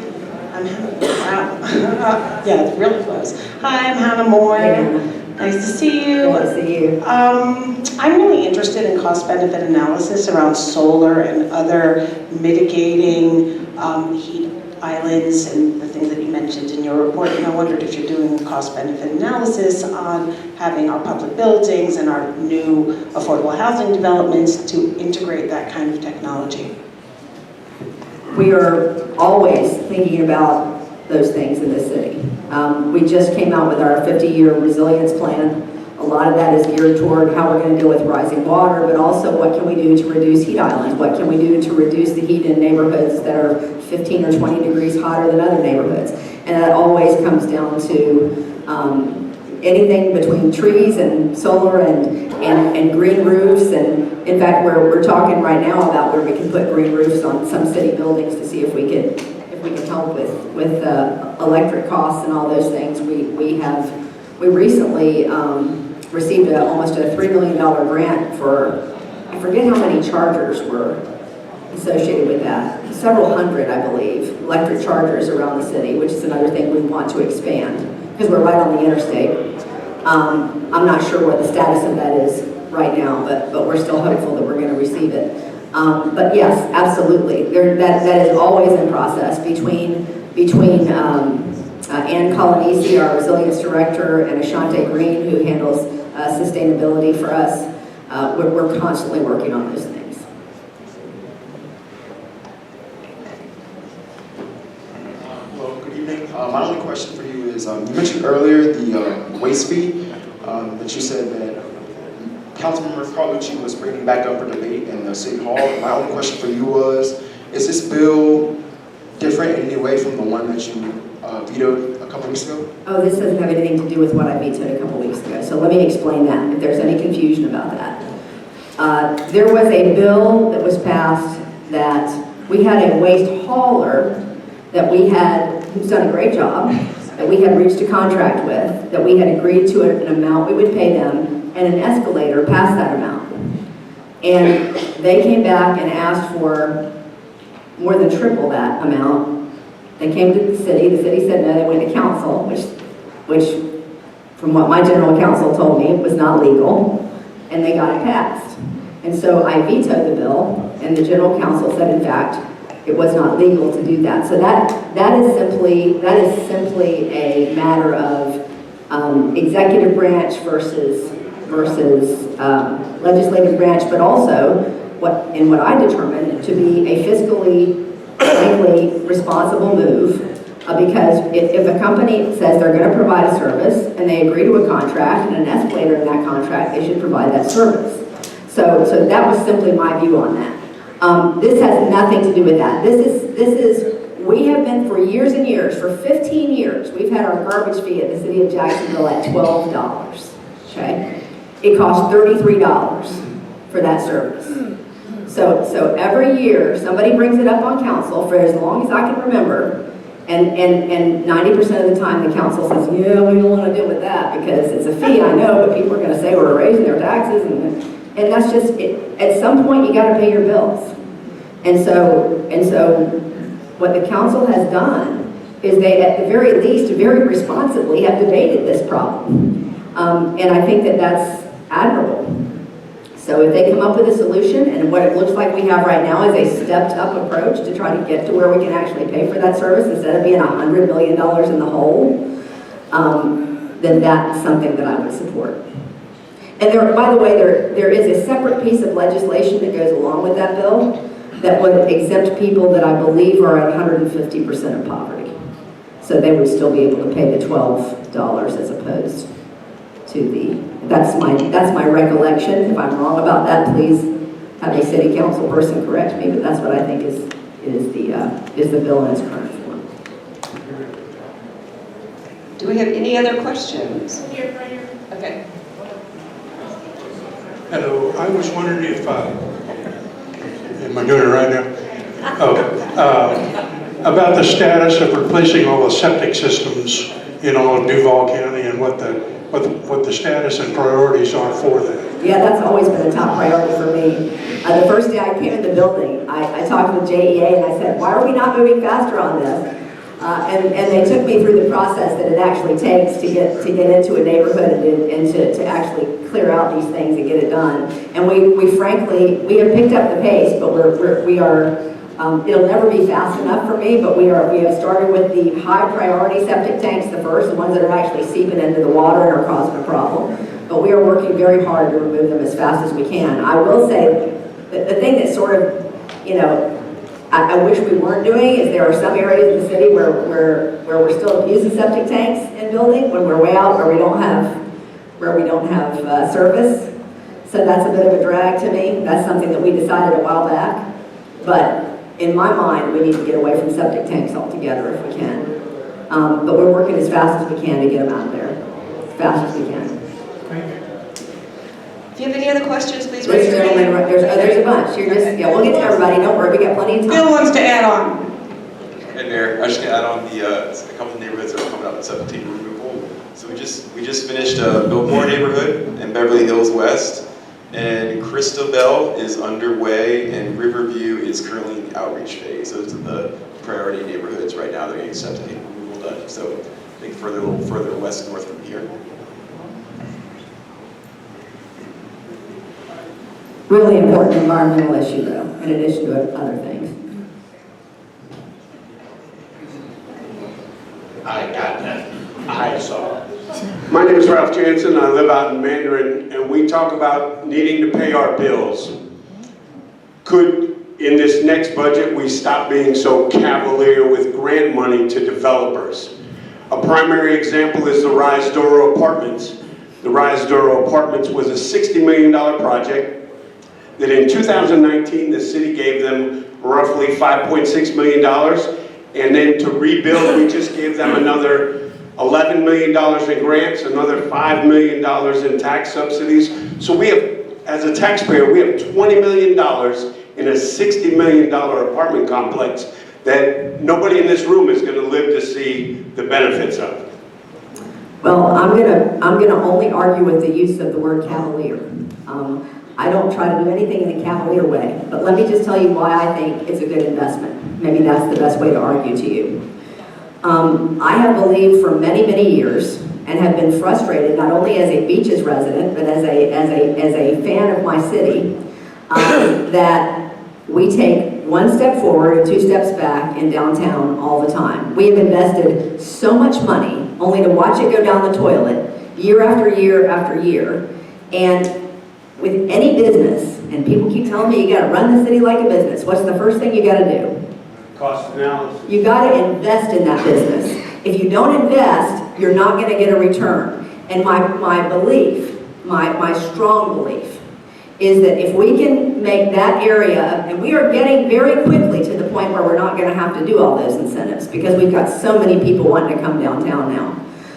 I'm Hannah. Wow. Yeah, it's really close. Hi, I'm Hannah Moore. Nice to see you. Good to see you. I'm really interested in cost-benefit analysis around solar and other mitigating heat islands and the things that you mentioned in your report. And I wondered if you're doing cost-benefit analysis on having our public buildings and our new affordable housing developments to integrate that kind of technology. We are always thinking about those things in the city. We just came out with our 50-year resilience plan. A lot of that is geared toward how we're going to deal with rising water, but also what can we do to reduce heat islands? What can we do to reduce the heat in neighborhoods that are 15 or 20 degrees hotter than other neighborhoods? And that always comes down to anything between trees and solar and green roofs. And in fact, we're talking right now about where we can put green roofs on some city buildings to see if we can help with electric costs and all those things. We recently received almost a $3 million grant for, I forget how many chargers were associated with that. Several hundred, I believe, electric chargers around the city, which is another thing we want to expand because we're right on the interstate. I'm not sure what the status of that is right now, but we're still hopeful that we're going to receive it. But yes, absolutely. That is always in process between Ann Colanesi, our resilience director, and Ashante Green, who handles sustainability for us. We're constantly working on those things. Well, good evening. My only question for you is, you mentioned earlier the waste fee, that you said that Councilmember Carlucci was bringing back up for debate in the City Hall. My only question for you was, is this bill different in any way from the one that you vetoed a couple weeks ago? Oh, this doesn't have anything to do with what I vetoed a couple weeks ago. So let me explain that, if there's any confusion about that. There was a bill that was passed that we had a waste hauler that we had, who's done a great job, that we had reached a contract with, that we had agreed to an amount we would pay them, and an escalator past that amount. And they came back and asked for more than triple that amount. They came to the city said no, they went to council, which from what my general counsel told me was not legal, and they got it passed. And so I vetoed the bill, and the general counsel said in fact it was not legal to do that. So that is simply a matter of executive branch versus legislative branch, but also what I determined to be a fiscally responsible move, because if a company says they're going to provide a service and they agree to a contract and an escalator in that contract, they should provide that service. So that was simply my view on that. This has nothing to do with that. This is We have been for years and years, for 15 years, we've had our garbage fee at the city of Jacksonville at $12, okay? It costs $33 for that service. So every year, somebody brings it up on council for as long as I can remember, and 90% of the time the council says, yeah, we don't want to deal with that because it's a fee, I know, but people are going to say we're raising their taxes, and that's just, at some point you got to pay your bills. And so what the council has done is they, at the very least, very responsibly have debated this problem. And I think that that's admirable. So if they come up with a solution, and what it looks like we have right now is a stepped-up approach to try to get to where we can actually pay for that service instead of being $100 million in the hole, then that's something that I would support. And there, by the way, there is a separate piece of legislation that goes along with that bill that would exempt people that I believe are at 150% of poverty. So they would still be able to pay the $12 as opposed to the, that's my recollection. If I'm wrong about that, please have a city council person correct me, but that's what I think is the bill in its current form. Do we have any other questions? Here, right here. Okay. Hello, I was wondering if, am I doing it right now? Oh, about the status of replacing all the septic systems in all of Duval County and what the status and priorities are for that. Yeah, that's always been a top priority for me. The first day I came in the building, I talked with JEA and I said, why are we not moving faster on this? And they took me through the process that it actually takes to get into a neighborhood and to actually clear out these things and get it done. And we frankly, we have picked up the pace, but we are it'll never be fast enough for me, but we have started with the high priority septic tanks, the ones that are actually seeping into the water and are causing a problem. But we are working very hard to remove them as fast as we can. I will say that the thing that sort of, you know, I wish we weren't doing is there are some areas in the city where we're still using septic tanks in building when we're way out where we don't have service. So that's a bit of a drag to me. That's something that we decided a while back. But in my mind, we need to get away from septic tanks altogether if we can. But we're working as fast as we can to get them out of there, as fast as we can. If you have any other questions, please This raise your hand. gentleman, there's a bunch. Yeah, we'll get to everybody. Don't worry, we got plenty of time. Bill wants to add on. Hey Mayor, I just gonna add on a couple of neighborhoods that are coming up with 17 removal. So we just finished Biltmore neighborhood in Beverly Hills West, and Christabel is underway, and Riverview is currently in the outreach phase. Those are the priority neighborhoods right now. They're getting septic removal done. So I think a little further west north from here. Really important environmental issue, though, in addition to other things. I got that. I saw it. My name is Ralph Jansen. I live out in Mandarin, and we talk about needing to pay our bills. Could, in this next budget, we stop being so cavalier with grant money to developers? A primary example is the Rise Doro Apartments. The Rise Doro Apartments was a $60 million project that in 2019, the city gave them roughly $5.6 million. And then to rebuild, we just gave them another $11 million in grants, another $5 million in tax subsidies. So we have, as a taxpayer, we have $20 million in a $60 million apartment complex that nobody in this room is gonna live to see the benefits of. Well, I'm gonna only argue with the use of the word cavalier. I don't try to do anything in a cavalier way, but let me just tell you why I think it's a good investment. Maybe that's the best way to argue to you. I have believed for many, many years and have been frustrated, not only as a Beaches resident, but as a fan of my city, that we take one step forward and two steps back in downtown all the time. We have invested so much money only to watch it go down the toilet year after year after year. And with any business, and people keep telling me you gotta run the city like a business, what's the first thing you gotta do? Cost analysis. You gotta invest in that business. If you don't invest, you're not gonna get a return. And my belief, my strong belief, is that if we can make that area, and we are getting very quickly to the point where we're not going to have to do all those incentives because we've got so many people wanting to come downtown now.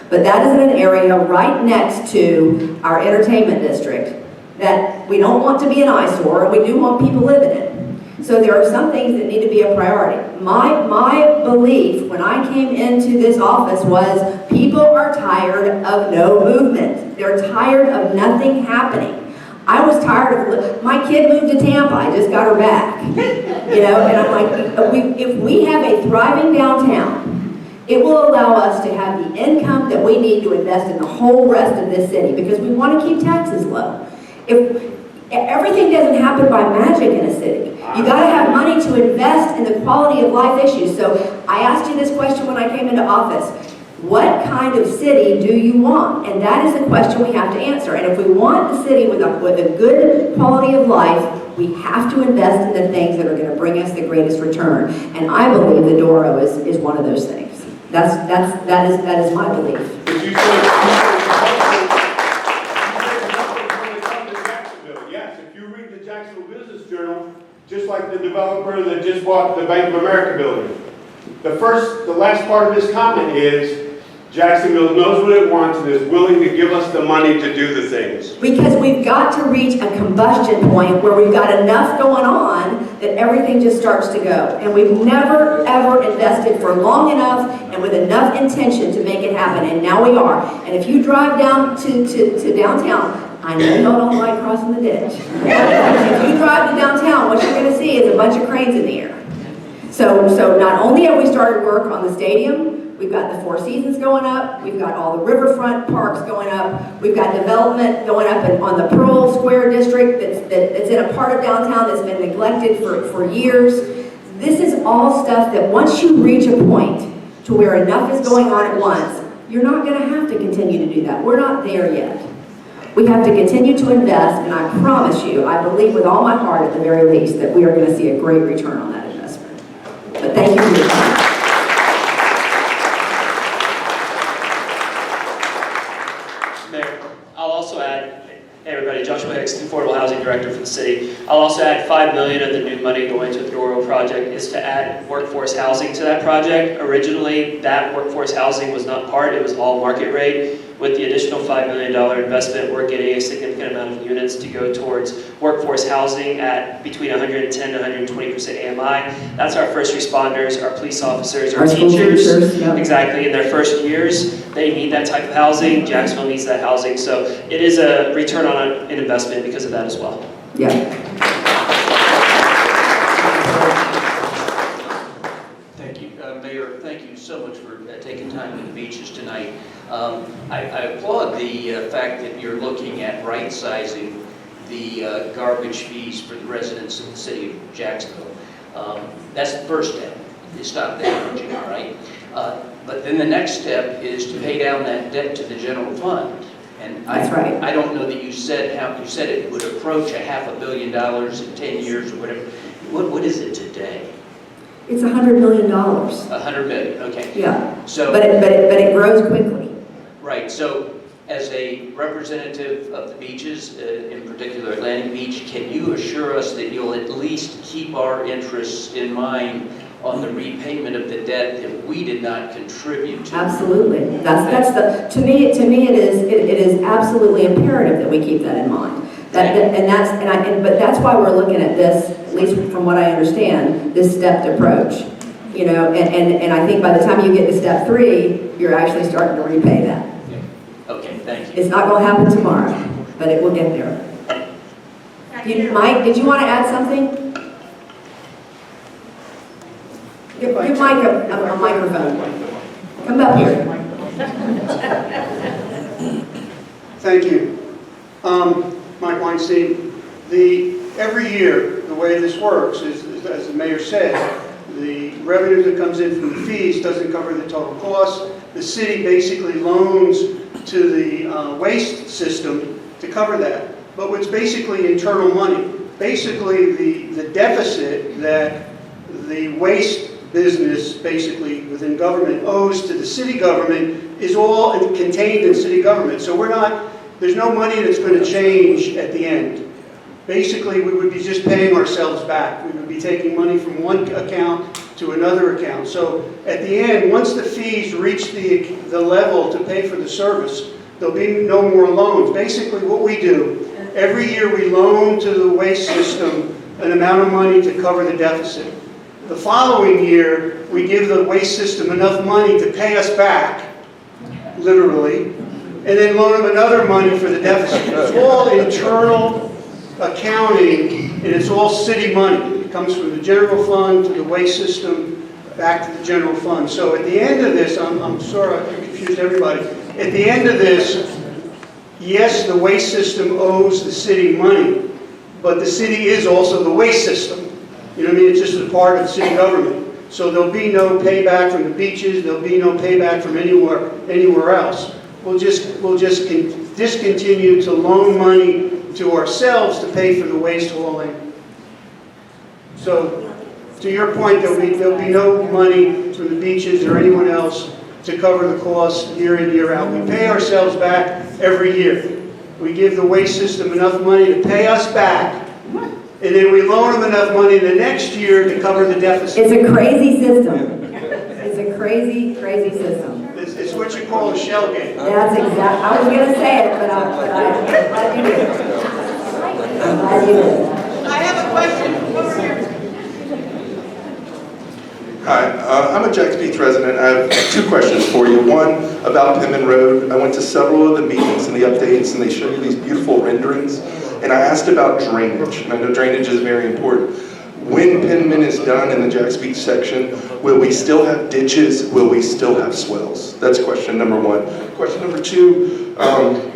But that is in an area right next to our entertainment district that we don't want to be an eyesore, and we do want people living in. So there are some things that need to be a priority. My belief when I came into this office was people are tired of no movement. They're tired of nothing happening. I was tired of, my kid moved to Tampa, I just got her back. You know, and I'm like, if we have a thriving downtown, it will allow us to have the income that we need to invest in the whole rest of this city because we want to keep taxes low. If everything doesn't happen by magic in a city, you got to have money to invest in the quality of life issues. So I asked you this question when I came into office. What kind of city do you want? And that is the question we have to answer. And if we want a city with a good quality of life, we have to invest in the things that are going to bring us the greatest return. And I believe the Doro is one of those things. That is my belief. Yes, if you read the Jacksonville Business Journal, just like the developer that just bought the Bank of America building, the last part of his comment is, Jacksonville knows what it wants and is willing to give us the money to do the things. Because we've got to reach a combustion point where we've got enough going on that everything just starts to go. And we've never, ever invested for long enough and with enough intention to make it happen. And now we are. And if you drive down to downtown, I know y'all don't like crossing the ditch. If you drive to downtown, what you're going to see is a bunch of cranes in the air. So not only have we started work on the stadium, we've got the Four Seasons going up, we've got all the riverfront parks going up, we've got development going up on the Pearl Square district that's in a part of downtown that's been neglected for years. This is all stuff that once you reach a point to where enough is going on at once, you're not going to have to continue to do that. We're not there yet. We have to continue to invest, and I promise you, I believe with all my heart at the very least, that we are going to see a great return on that investment. But thank you for your time. Mayor, I'll also add, hey everybody, Joshua Hicks, Affordable Housing Director for the city. I'll also add $5 million of the new money going to the Doro project is to add workforce housing to that project. Originally, that workforce housing was not part, it was all market rate. With the additional $5 million investment, we're getting a significant amount of units to go towards workforce housing at between 110 to 120% AMI. That's our first responders, our police officers, our teachers. Yeah. Exactly, in their first years, they need that type of housing. Jacksonville needs that housing. So it is a return on an investment because of that as well. Yeah. Thank you. Mayor, thank you so much for taking time to the beaches tonight. I applaud the fact that you're looking at right-sizing the garbage fees for the residents of the city of Jacksonville. That's the first step, is stop that hemorrhaging, all right? But then the next step is to pay down that debt to the general fund. And That's right. I don't know that you said how you said it would approach $500 million in 10 years or whatever. What is it today? It's $100 million. $100 million, okay. Yeah. So, but it grows quickly. Right, so as a representative of the beaches, in particular Atlantic Beach, can you assure us that you'll at least keep our interests in mind on the repayment of the debt that we did not contribute to? Absolutely. To me it is absolutely imperative that we keep that in mind. But that's why we're looking at this, at least from what I understand, this stepped approach. You know, and I think by the time you get to step 3, you're actually starting to repay that. Okay, thank you. It's not going to happen tomorrow, but it will get there. Mike, did you want to add something? Give Mike a microphone. Come up here. Thank you. Mike Weinstein, every year, the way this works is, as the mayor said, the revenue that comes in from the fees doesn't cover the total cost. The city basically loans to the waste system to cover that. But it's basically internal money. Basically, the deficit that the waste business, basically within government, owes to the city government is all contained in city government. So there's no money that's going to change at the end. Basically, we would be just paying ourselves back. We would be taking money from one account to another account. So at the end, once the fees reach the level to pay for the service, there'll be no more loans. Basically, what we do, every year we loan to the waste system an amount of money to cover the deficit. The following year, we give the waste system enough money to pay us back, literally, and then loan them another money for the deficit. It's all internal accounting, and it's all city money. It comes from the general fund to the waste system, back to the general fund. So at the end of this, I'm sorry I confused everybody. At the end of this, yes, the waste system owes the city money, but the city is also the waste system. You know what I mean? It's just a part of city government. So there'll be no payback from the beaches. There'll be no payback from anywhere else. We'll just discontinue to loan money to ourselves to pay for the waste hauling. So, to your point, there'll be no money from the beaches or anyone else to cover the costs year in, year out. We pay ourselves back every year. We give the waste system enough money to pay us back, and then we loan them enough money the next year to cover the deficit. It's a crazy system. It's a crazy, crazy system. It's what you call a shell game. That's exactly, I was going to say it, but I'm glad you did. I'm glad you did. I have a question. Over here. Hi, I'm a Jacks Beach resident. I have two questions for you. One, about Penman Road. I went to several of the meetings and the updates, and they show you these beautiful renderings. And I asked about drainage, and I know drainage is very important. When Penman is done in the Jacks Beach section, will we still have ditches? Will we still have swells? That's question number one. Question number two,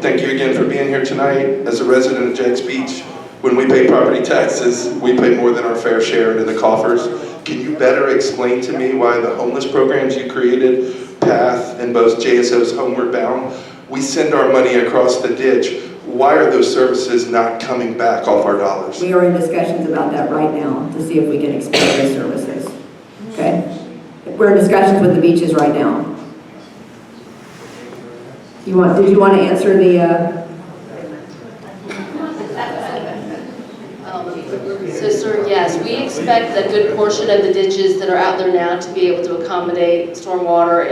thank you again for being here tonight. As a resident of Jacks Beach, when we pay property taxes, we pay more than our fair share into the coffers. Can you better explain to me why the homeless programs you created, PATH and both JSO's Homeward Bound, we send our money across the ditch? Why are those services not coming back off our dollars? We are in discussions about that right now to see if we can expand those services. Okay? We're in discussions with the beaches right now. Did you want to answer the... So, sir, yes, we expect a good portion of the ditches that are out there now to be able to accommodate stormwater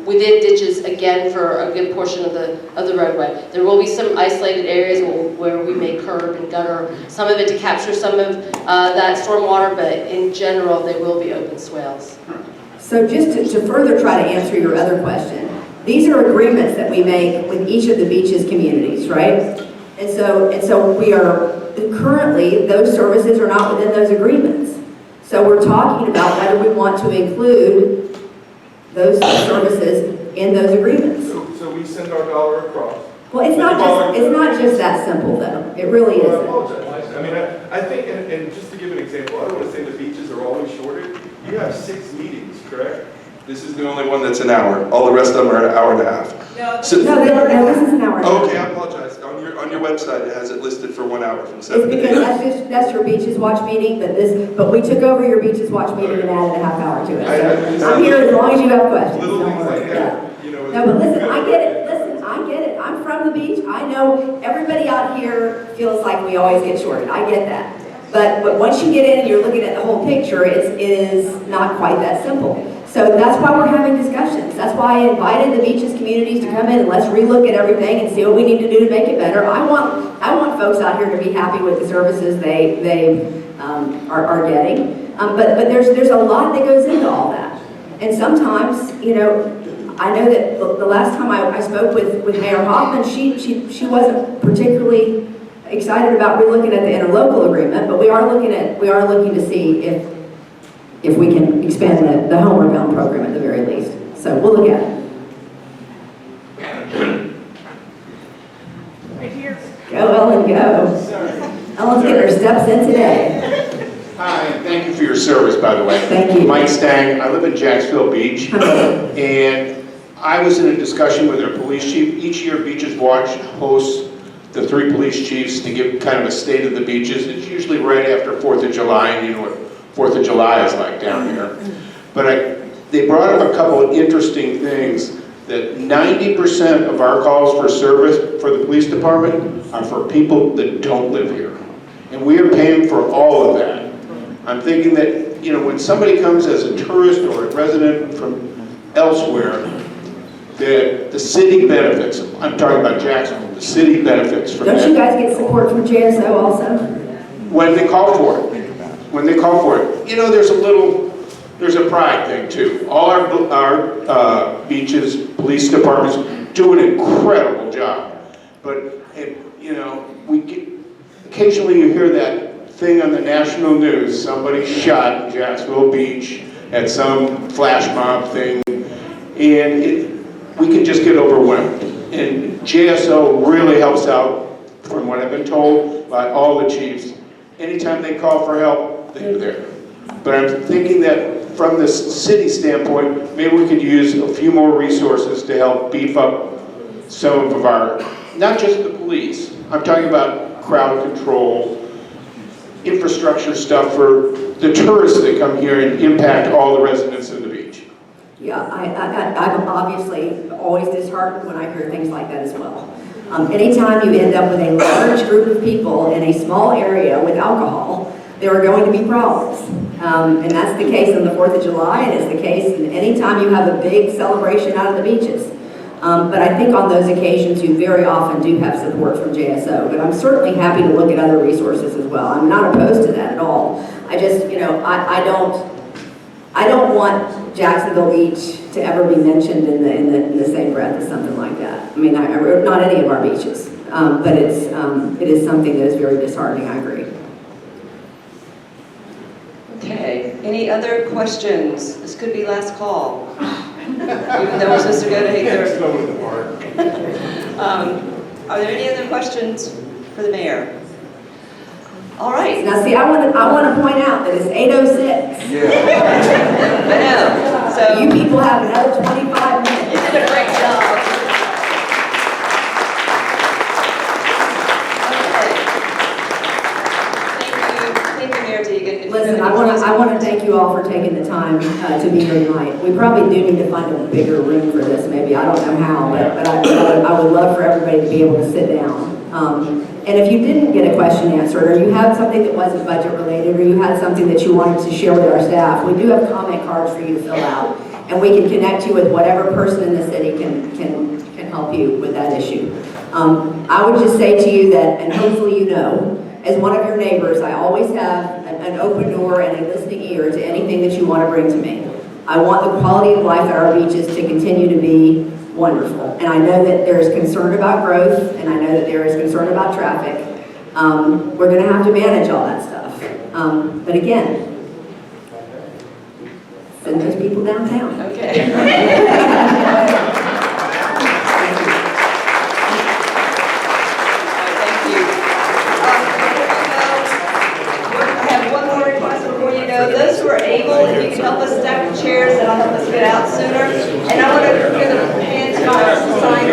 within ditches, again, for a good portion of the roadway. There will be some isolated areas where we may curb and gutter some of it to capture some of that stormwater, but in general, they will be open swales. So just to further try to answer your other question, these are agreements that we make with each of the beaches communities, right? And so we are, currently, those services are not within those agreements. So we're talking about whether we want to include those services in those agreements. So we send our dollar across. Well, it's not just that simple, though. It really Well, I isn't. apologize. I mean, I think, and just to give an example, I don't want to say the beaches are always shorted. You have 6 meetings, correct? This is the only one that's an hour. All the rest of them are an hour and a half. No, this is an hour and a half. Okay, I apologize. On your website, it has it listed for 1 hour from 7 It's to because 8. that's your Beaches Watch meeting, but we took over your Beaches Watch meeting and added a half hour to it. So I'm here as long as you have questions. Little Don't things worry. like that, you know. No, but listen, I get it. Listen, I get it. I'm from the beach. I know everybody out here feels like we always get shorted. I get that. But once you get in and you're looking at the whole picture, it is not quite that simple. So that's why we're having discussions. That's why I invited the beaches communities to come in and let's relook at everything and see what we need to do to make it better. I want folks out here to be happy with the services they are getting. But there's a lot that goes into all that. And sometimes, you know, I know that the last time I spoke with Mayor Hoffman, she wasn't particularly excited about relooking at the interlocal agreement, but we are looking to see if we can expand the Homeward Bound program at the very least. So we'll look at it. Right here. Go, Ellen, go. Ellen's getting her steps in today. Hi, and thank you for your service, by the way. Thank you. Mike Stang, I live in Jacksonville Beach, and I was in a discussion with our police chief. Each year, Beaches Watch hosts the 3 police chiefs to give kind of a state of the beaches. It's usually right after 4th of July, and you know what 4th of July is like down here. But they brought up a couple of interesting things, that 90% of our calls for service for the police department are for people that don't live here. and we are paying for all of that. I'm thinking that, you know, when somebody comes as a tourist or a resident from elsewhere, that the city benefits. I'm talking about Jacksonville. The city benefits from that. Don't you guys get support from JSO also? When they call for it. When they call for it. You know, there's a pride thing too. All our beaches, police departments do an incredible job. But, you know, occasionally you hear that thing on the national news, somebody shot in Jacksonville Beach at some flash mob thing, and we can just get overwhelmed. And JSO really helps out, from what I've been told by all the chiefs. Anytime they call for help, they're there. But I'm thinking that from the city standpoint, maybe we could use a few more resources to help beef up some of our, not just the police, I'm talking about crowd control, infrastructure stuff for the tourists that come here and impact all the residents of the beach. Yeah, I'm obviously always disheartened when I hear things like that as well. Anytime you end up with a large group of people in a small area with alcohol, there are going to be problems. And that's the case on the 4th of July, and it's the case any time you have a big celebration out of the beaches. But I think on those occasions you very often do have support from JSO, but I'm certainly happy to look at other resources as well. I'm not opposed to that at all. I just, you know, I don't want Jacksonville Beach to ever be mentioned in the same breath as something like that. I mean, not any of our beaches, but it is something that is very disheartening, I agree. Okay, any other questions? This could be last call. Even though we're supposed to go to 8:30. Are there any other questions for the mayor? All right. Now see, I want to point out that it's 8:06. Yeah. I know. So you people have another 25 minutes. You did a great job. Thank you, Mayor Deegan. Listen, I want to thank you all for taking the time to be here tonight. We probably do need to find a bigger room for this, maybe. I don't know how, but I would love for everybody to be able to sit down. And if you didn't get a question answered, or you had something that wasn't budget related, or you had something that you wanted to share with our staff, we do have comment cards for you to fill out, and we can connect you with whatever person in the city can help you with that issue. I would just say to you that, and hopefully you know, as one of your neighbors, I always have an open door and a listening ear to anything that you want to bring to me. I want the quality of life at our beaches to continue to be wonderful. And I know that there is concern about growth, and I know that there is concern about traffic. We're going to have to manage all that stuff. But again, send those people downtown. Okay. Those who are able, if you can help us stack the chairs, that'll help us get out sooner. And I want to give the hands sign